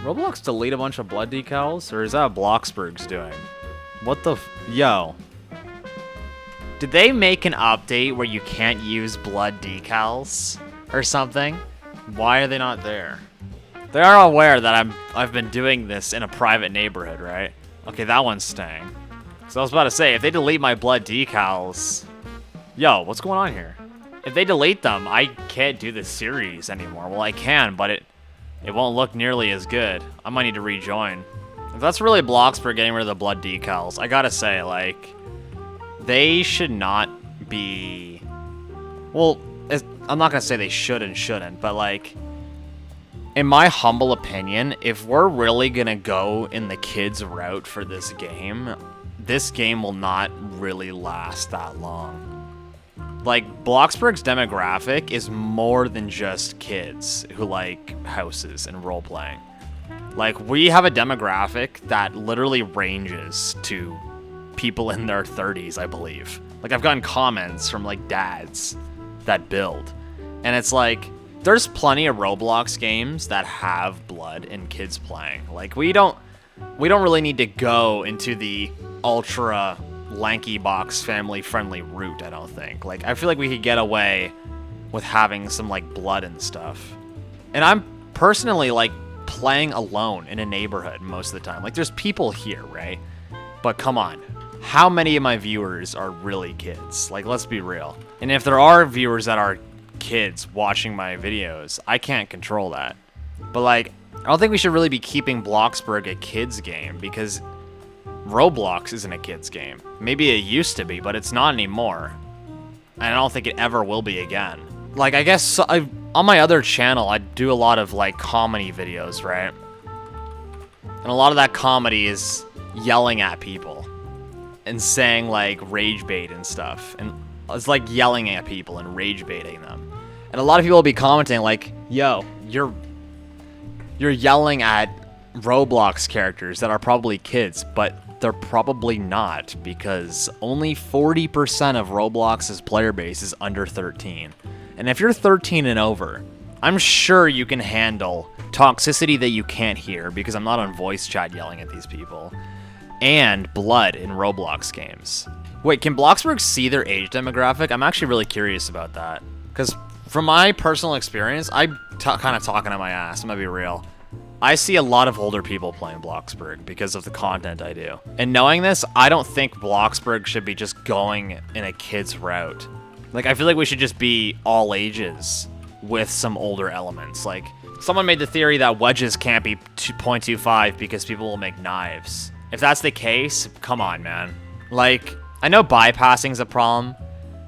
Roblox delete a bunch of blood decals? Or is that what Bloxburg's doing? What the yo. Did they make an update where you can't use blood decals? Or something? Why are they not there? They are aware that I've been doing this in a private neighborhood, right? Okay, that one's staying. So I was about to say, if they delete my blood decals... Yo, what's going on here? If they delete them, I can't do this series anymore. Well, I can, but it won't look nearly as good. I might need to rejoin. If that's really Bloxburg getting rid of the blood decals, I gotta say, like, they should not be... Well, I'm not gonna say they should and shouldn't, but, like, in my humble opinion, if we're really gonna go in the kids' route for this game will not really last that long. Like, Bloxburg's demographic is more than just kids who like houses and role-playing. Like, we have a demographic that literally ranges to people in their 30s, I believe. Like, I've gotten comments from, like, dads that build. And it's like, there's plenty of Roblox games that have blood and kids playing. Like, we don't... we don't really need to go into the ultra lanky box family friendly route, I don't think. Like, I feel like we could get away with having some like blood and stuff. And I'm personally like playing alone in a neighborhood most of the time. Like, there's people here, right? But come on, how many of my viewers are really kids? Like, let's be real. And if there are viewers that are kids watching my videos, I can't control that. But like, I don't think we should really be keeping Bloxburg a kids game, because Roblox isn't a kids game. Maybe it used to be, but it's not anymore. And I don't think it ever will be again. Like, I guess on my other channel, I do a lot of like comedy videos, right? And a lot of that comedy is yelling at people and saying like rage bait and stuff. And it's like yelling at people and rage baiting them. And a lot of people will be commenting like, yo, you're yelling at Roblox characters that are probably kids, but they're probably not, because only 40% of Roblox's player base is under 13. And if you're 13 and over, I'm sure you can handle toxicity that you can't hear, because I'm not on voice chat yelling at these people, and blood in Roblox games. Wait, can Bloxburg see their age demographic? I'm actually really curious about that, because from my personal experience, I'm kind of talking on my ass, I'm gonna be real. I see a lot of older people playing Bloxburg because of the content I do. And knowing this, I don't think Bloxburg should be just going in a kid's route. Like, I feel like we should just be all ages with some older elements. Like, someone made the theory that wedges can't be 2.25 because people will make knives. If that's the case, come on, man. Like, I know bypassing's a problem,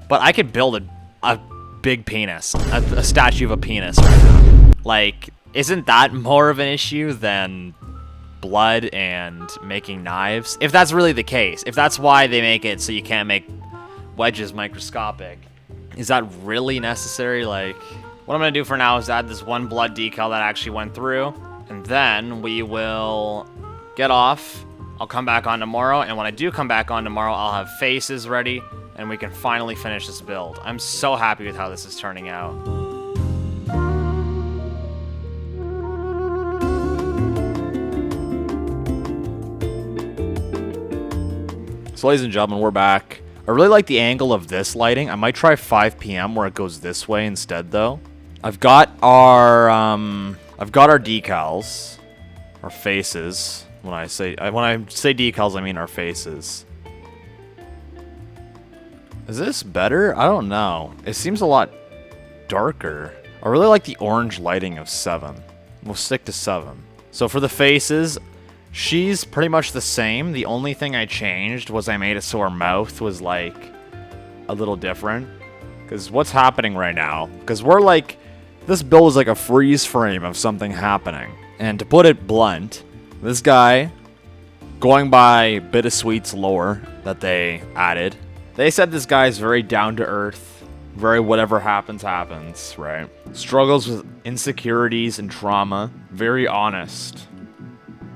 but I could build a big penis, a statue of a penis right now. Like, isn't that more of an issue than blood and making knives? If that's really the case, if that's why they make it so you can't make wedges microscopic, is that really necessary? Like, what I'm gonna do for now is add this one blood decal that actually went through, and then we will get off. I'll come back on tomorrow, and when I do come back on tomorrow, I'll have faces ready, and we can finally finish this build. I'm so happy with how this is turning out. So, ladies and gentlemen, we're back. I really like the angle of this lighting. I might try 5 p.m. where it goes this way instead, though. I've got our decals, our faces. When I say decals, I mean our faces. Is this better? I don't know. It seems a lot darker. I really like the orange lighting of 7. We'll stick to 7. So for the faces, she's pretty much the same. The only thing I changed was I made it so her mouth was like a little different. Because what's happening right now? Because we're like, this build is like a freeze frame of something happening. And to put it blunt, this guy, going by Bittersweet's lore that they added, they said this guy is very down to earth, very whatever happens, happens, right? Struggles with insecurities and trauma, very honest.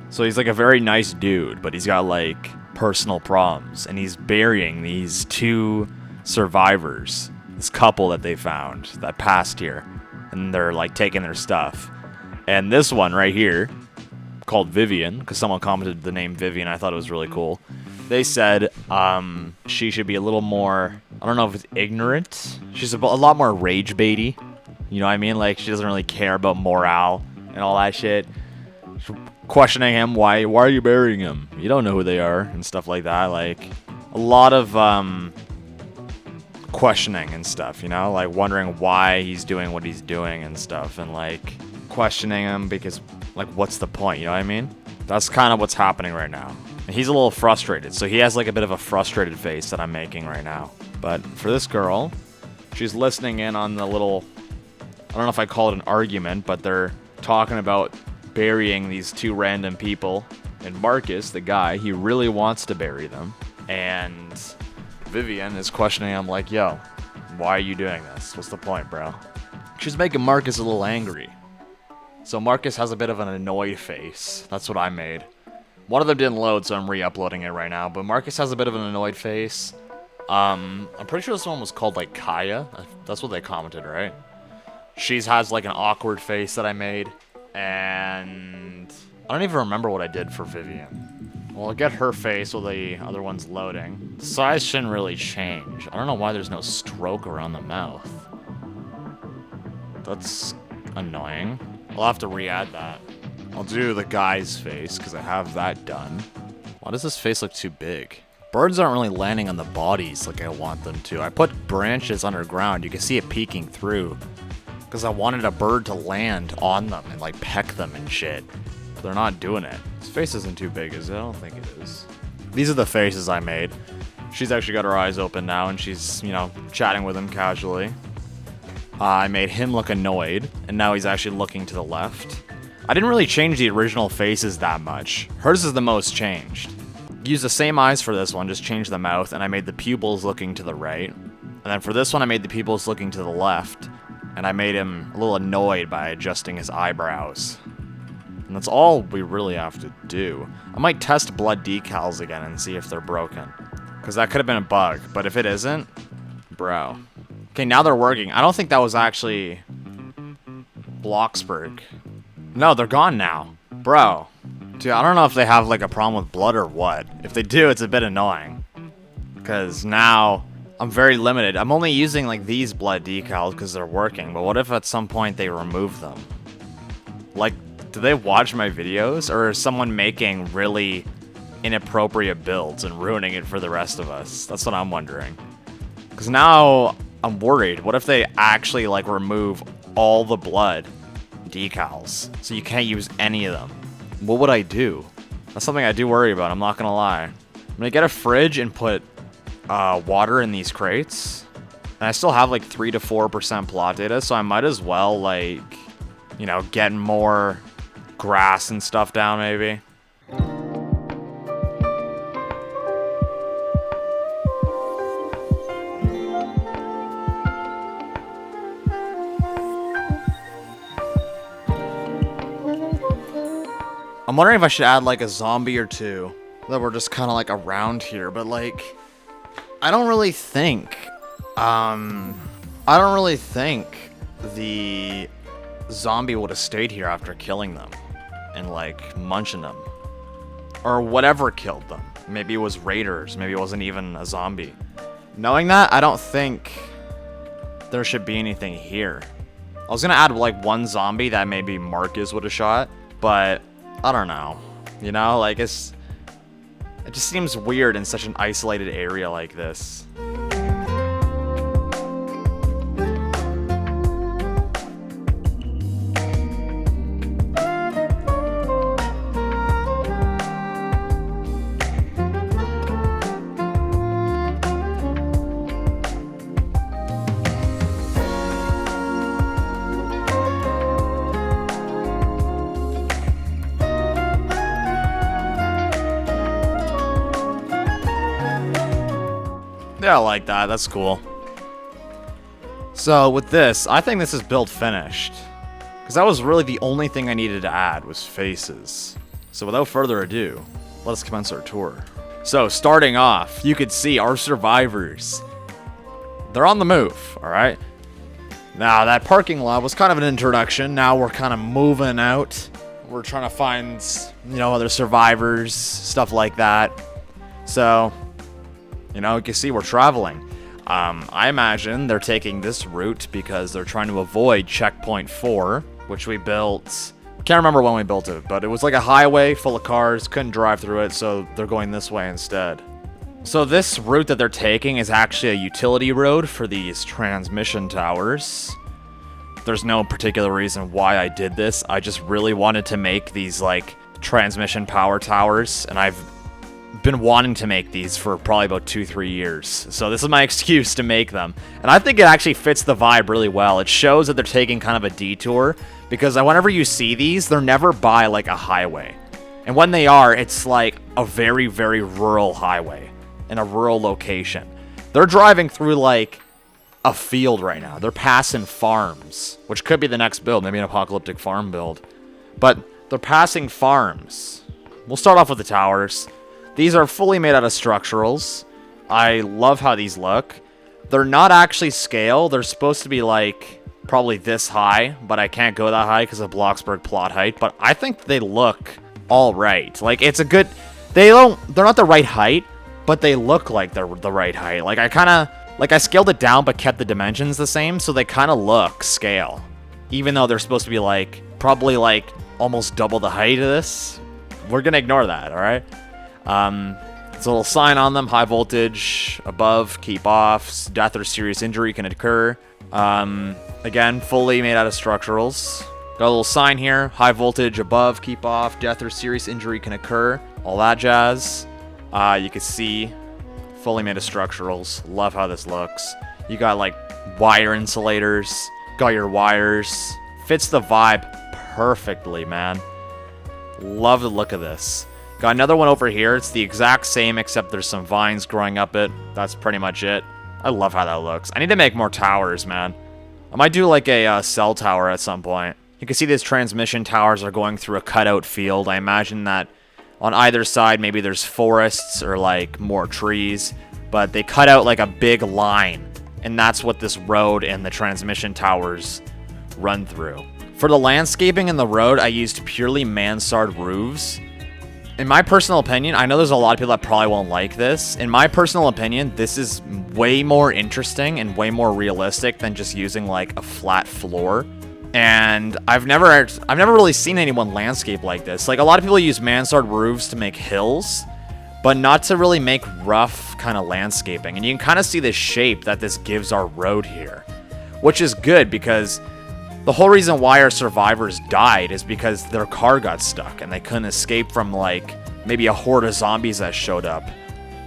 So he's like a very nice dude, but he's got like personal problems, and he's burying these 2 survivors, this couple that they found that passed here, and they're like taking their stuff. And this one right here, called Vivian, because someone commented the name Vivian, I thought it was really cool. They said she should be a little more, I don't know if it's ignorant. She's a lot more rage baity. You know what I mean? Like, she doesn't really care about morale and all that shit. Questioning him, why are you burying him? You don't know who they are, and stuff like that. Like, a lot of questioning and stuff, you know? Like, wondering why he's doing what he's doing and stuff, and like questioning him because, like, what's the point, you know what I mean? That's kind of what's happening right now. And he's a little frustrated, so he has like a bit of a frustrated face that I'm making right now. But for this girl, she's listening in on the little, I don't know if I call it an argument, but they're talking about burying these 2 random people. And Marcus, the guy, he really wants to bury them. And Vivian is questioning him like, yo, why are you doing this? What's the point, bro? She's making Marcus a little angry. So Marcus has a bit of an annoyed face. That's what I made. One of them didn't load, so I'm re-uploading it right now. But Marcus has a bit of an annoyed face. I'm pretty sure this one was called, like, Kaya. That's what they commented, right? She has, like, an awkward face that I made. And I don't even remember what I did for Vivian. Well, I'll get her face while the other one's loading. The size shouldn't really change. I don't know why there's no stroke around the mouth. That's annoying. I'll have to re-add that. I'll do the guy's face, because I have that done. Why does this face look too big? Birds aren't really landing on the bodies like I want them to. I put branches underground. You can see it peeking through. Because I wanted a bird to land on them and like peck them and shit. But they're not doing it. His face isn't too big, is it? I don't think it is. These are the faces I made. She's actually got her eyes open now and she's, you know, chatting with him casually. I made him look annoyed, and now he's actually looking to the left. I didn't really change the original faces that much. Hers is the most changed. Used the same eyes for this one, just changed the mouth, and I made the pupils looking to the right. And then for this one, I made the pupils looking to the left, and I made him a little annoyed by adjusting his eyebrows. And that's all we really have to do. I might test blood decals again and see if they're broken. Because that could have been a bug, but if it isn't, bro. Okay, now they're working. I don't think that was actually Bloxburg. No, they're gone now. Bro. Dude, I don't know if they have like a problem with blood or what. If they do, it's a bit annoying. Because now I'm very limited. I'm only using like these blood decals because they're working. But what if at some point they remove them? Like, do they watch my videos? Or is someone making really inappropriate builds and ruining it for the rest of us? That's what I'm wondering. Because now I'm worried. What if they actually like remove all the blood decals so you can't use any of them? What would I do? That's something I do worry about, I'm not gonna lie. I'm gonna get a fridge and put water in these crates. And I still have like 3 to 4% plot data, so I might as well like, you know, get more grass and stuff down maybe. I'm wondering if I should add like a zombie or two that were just kind of like around here, but like, I don't really think the zombie would have stayed here after killing them and like munching them or whatever killed them. Maybe it was raiders, maybe it wasn't even a zombie. Knowing that, I don't think there should be anything here. I was gonna add like one zombie that maybe Marcus would have shot, but I don't know, you know, like it just seems weird in such an isolated area like this. Yeah, I like that. That's cool. So with this, I think this is build finished. Because that was really the only thing I needed to add was faces. So without further ado, let us commence our tour. So starting off, you could see our survivors. They're on the move, alright? Now that parking lot was kind of an introduction. Now we're kind of moving out. We're trying to find, you know, other survivors, stuff like that. So, you know, you can see we're traveling. I imagine they're taking this route because they're trying to avoid checkpoint 4, which we built. Can't remember when we built it, but it was like a highway full of cars, couldn't drive through it, so they're going this way instead. So this route that they're taking is actually a utility road for these transmission towers. There's no particular reason why I did this. I just really wanted to make these like transmission power towers, and I've been wanting to make these for probably about 2-3 years. So this is my excuse to make them. And I think it actually fits the vibe really well. It shows that they're taking kind of a detour, because whenever you see these, they're never by like a highway. And when they are, it's like a very, very rural highway in a rural location. They're driving through like a field right now. They're passing farms, which could be the next build, maybe an apocalyptic farm build. But they're passing farms. We'll start off with the towers. These are fully made out of structurals. I love how these look. They're not actually scale. They're supposed to be like probably this high, but I can't go that high because of Bloxburg plot height. But I think they look all right. Like, it's a good... They're not the right height, but they look like they're the right height. Like, I scaled it down, but kept the dimensions the same, so they kind of look scale. Even though they're supposed to be, like, probably, like, almost double the height of this. We're gonna ignore that, alright? There's a little sign on them. High voltage, above, keep off. Death or serious injury can occur. Again, fully made out of structurals. Got a little sign here. High voltage, above, keep off. Death or serious injury can occur. All that jazz. You can see, fully made of structurals. Love how this looks. You got, like, wire insulators. Got your wires. Fits the vibe perfectly, man. Love the look of this. Got another one over here. It's the exact same, except there's some vines growing up it. That's pretty much it. I love how that looks. I need to make more towers, man. I might do, like, a cell tower at some point. You can see these transmission towers are going through a cutout field. I imagine that on either side, maybe there's forests or, like, more trees. But they cut out, like, a big line. And that's what this road and the transmission towers run through. For the landscaping and the road, I used purely mansard roofs. In my personal opinion, I know there's a lot of people that probably won't like this. In my personal opinion, this is way more interesting and way more realistic than just using, like, a flat floor. And I've never really seen anyone landscape like this. Like, a lot of people use mansard roofs to make hills, but not to really make rough kind of landscaping. And you can kind of see the shape that this gives our road here, which is good because the whole reason why our survivors died is because their car got stuck and they couldn't escape from, like, maybe a horde of zombies that showed up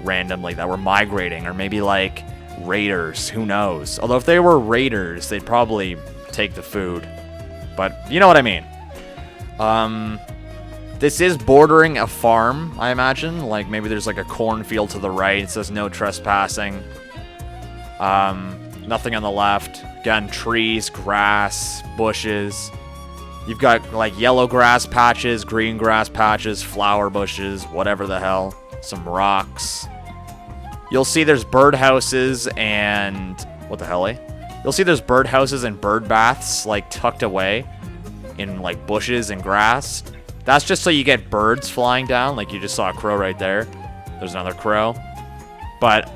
randomly that were migrating, or maybe, like, raiders. Who knows? Although if they were raiders, they'd probably take the food. But you know what I mean. This is bordering a farm, I imagine. Like, maybe there's, like, a cornfield to the right. It says no trespassing. Nothing on the left. Again, trees, grass, bushes. You've got, like, yellow grass patches, green grass patches, flower bushes, whatever the hell. Some rocks. You'll see there's birdhouses and... What the hell, eh? You'll see there's birdhouses and bird baths, like, tucked away in, like, bushes and grass. That's just so you get birds flying down. Like, you just saw a crow right there. There's another crow. But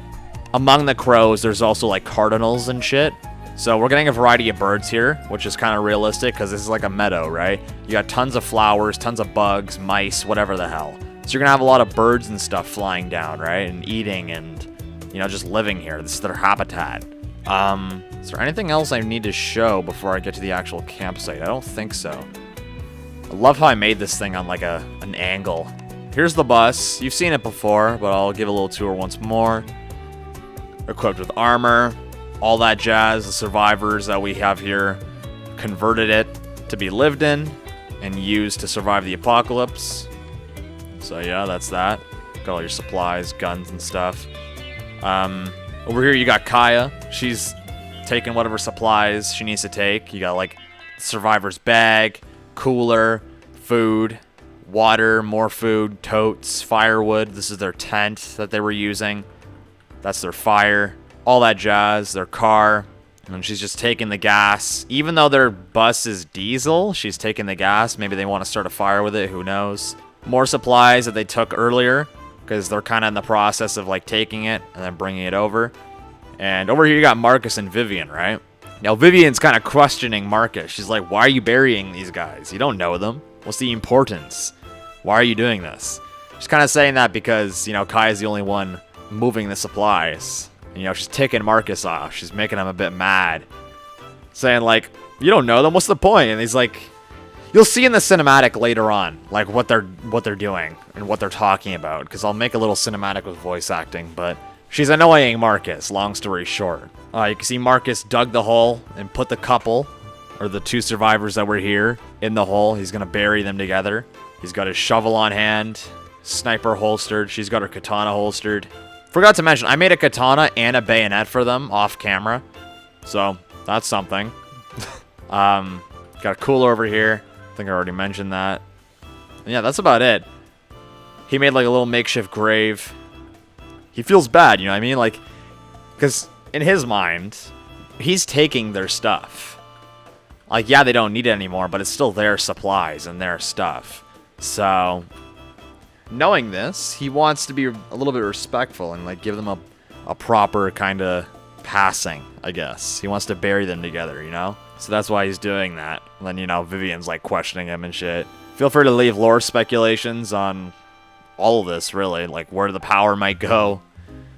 among the crows, there's also, like, cardinals and shit. So we're getting a variety of birds here, which is kind of realistic because this is like a meadow, right? You got tons of flowers, tons of bugs, mice, whatever the hell. So you're going to have a lot of birds and stuff flying down, right? And eating and, you know, just living here. This is their habitat. Is there anything else I need to show before I get to the actual campsite? I don't think so. I love how I made this thing on, like, an angle. Here's the bus. You've seen it before, but I'll give a little tour once more. Equipped with armor. All that jazz. The survivors that we have here converted it to be lived in and used to survive the apocalypse. So yeah, that's that. Got all your supplies, guns and stuff. Over here you got Kaya. She's taking whatever supplies she needs to take. You got, like, survivor's bag, cooler, food, water, more food, totes, firewood. This is their tent that they were using. That's their fire. All that jazz, their car, and she's just taking the gas. Even though their bus is diesel, she's taking the gas. Maybe they want to start a fire with it, who knows. More supplies that they took earlier, because they're kind of in the process of, like, taking it and then bringing it over. And over here you got Marcus and Vivian, right? Now Vivian's kind of questioning Marcus. She's like, why are you burying these guys? You don't know them. What's the importance? Why are you doing this? She's kind of saying that because, you know, Kaya's the only one moving the supplies. You know, she's ticking Marcus off. She's making him a bit mad. Saying, like, you don't know them, what's the point? And he's like, you'll see in the cinematic later on, like, what they're doing and what they're talking about. Because I'll make a little cinematic with voice acting, but she's annoying Marcus, long story short. You can see Marcus dug the hole and put the couple, or the two survivors that were here, in the hole. He's going to bury them together. He's got his shovel on hand, sniper holstered. She's got her katana holstered. Forgot to mention, I made a katana and a bayonet for them off camera. So, that's something. Got a cooler over here. I think I already mentioned that. And yeah, that's about it. He made, like, a little makeshift grave. He feels bad, you know what I mean? Like, because in his mind, he's taking their stuff. Like, yeah, they don't need it anymore, but it's still their supplies and their stuff. So, knowing this, he wants to be a little bit respectful and like give them a proper kind of passing, I guess. He wants to bury them together, you know? So that's why he's doing that. And then, you know, Vivian's like questioning him and shit. Feel free to leave lore speculations on all of this, really. Like where the power might go,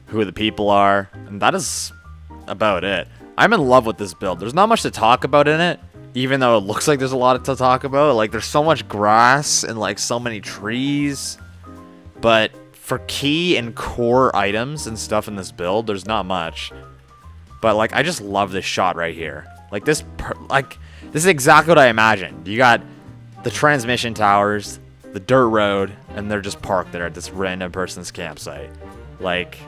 who the people are. And that is about it. I'm in love with this build. There's not much to talk about in it, even though it looks like there's a lot to talk about. Like there's so much grass and like so many trees. But for key and core items and stuff in this build, there's not much. But like I just love this shot right here. Like this is exactly what I imagined. You got the transmission towers, the dirt road, and they're just parked there at this random person's campsite. Like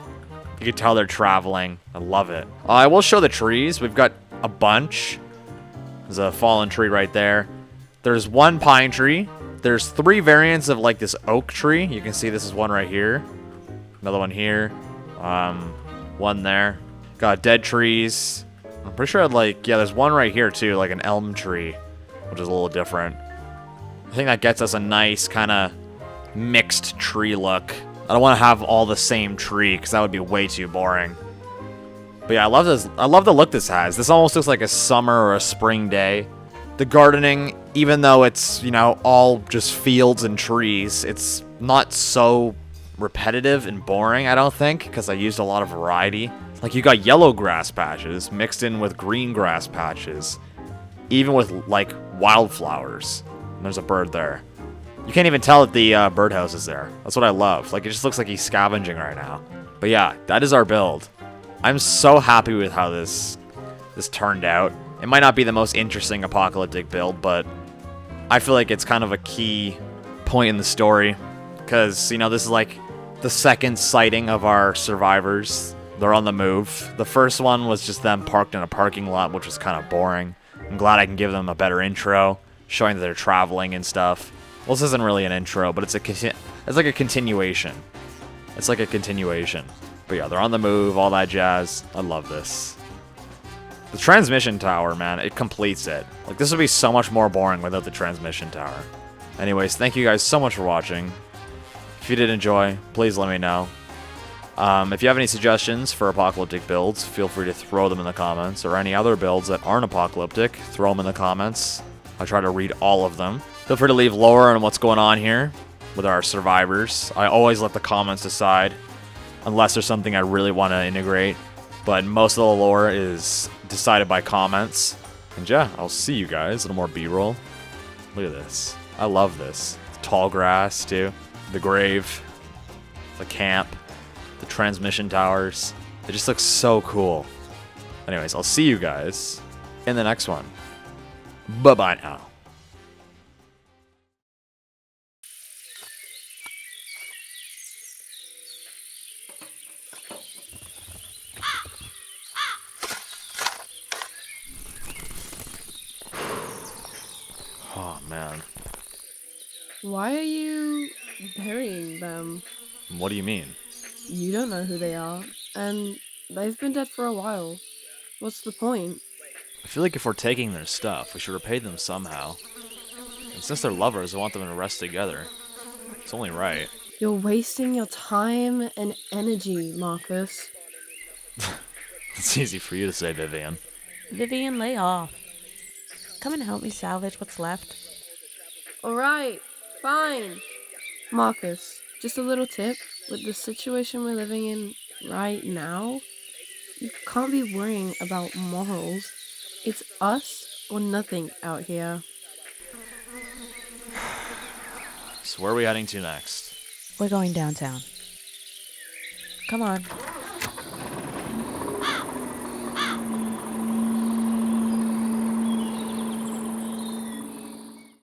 you can tell they're traveling. I love it. I will show the trees. We've got a bunch. There's a fallen tree right there. There's one pine tree. There's 3 variants of like this oak tree. You can see this is one right here. Another one here. One there. Got dead trees. I'm pretty sure there's one right here too, like an elm tree, which is a little different. I think that gets us a nice kind of mixed tree look. I don't want to have all the same tree because that would be way too boring. But yeah, I love this. I love the look this has. This almost looks like a summer or a spring day. The gardening, even though it's, you know, all just fields and trees, it's not so repetitive and boring, I don't think, because I used a lot of variety. Like you got yellow grass patches mixed in with green grass patches, even with like wildflowers. And there's a bird there. You can't even tell that the birdhouse is there. That's what I love. Like it just looks like he's scavenging right now. But yeah, that is our build. I'm so happy with how this turned out. It might not be the most interesting apocalyptic build, but I feel like it's kind of a key point in the story. Because, you know, this is like the second sighting of our survivors. They're on the move. The first one was just them parked in a parking lot, which was kind of boring. I'm glad I can give them a better intro, showing that they're traveling and stuff. Well, this isn't really an intro, but it's like a continuation. It's like a continuation. But yeah, they're on the move, all that jazz. I love this. The transmission tower, man, it completes it. Like, this would be so much more boring without the transmission tower. Anyways, thank you guys so much for watching. If you did enjoy, please let me know. If you have any suggestions for apocalyptic builds, feel free to throw them in the comments, or any other builds that aren't apocalyptic, throw them in the comments. I try to read all of them. Feel free to leave lore on what's going on here with our survivors. I always let the comments decide, unless there's something I really want to integrate. But most of the lore is decided by comments. And yeah, I'll see you guys. A little more B-roll. Look at this. I love this. Tall grass, too. The grave. The camp. The transmission towers. It just looks so cool. Anyways, I'll see you guys in the next one. Bye-bye now. Oh, man. Why are you burying them? What do you mean? You don't know who they are, and they've been dead for a while. What's the point? I feel like if we're taking their stuff, we should repay them somehow. And since they're lovers, I want them to rest together. It's only right. You're wasting your time and energy, Marcus. It's easy for you to say, Vivian. Vivian, lay off. Come and help me salvage what's left. Alright, fine. Marcus, just a little tip. With the situation we're living in right now, you can't be worrying about morals. It's us or nothing out here. So where are we heading to next? We're going downtown. Come on.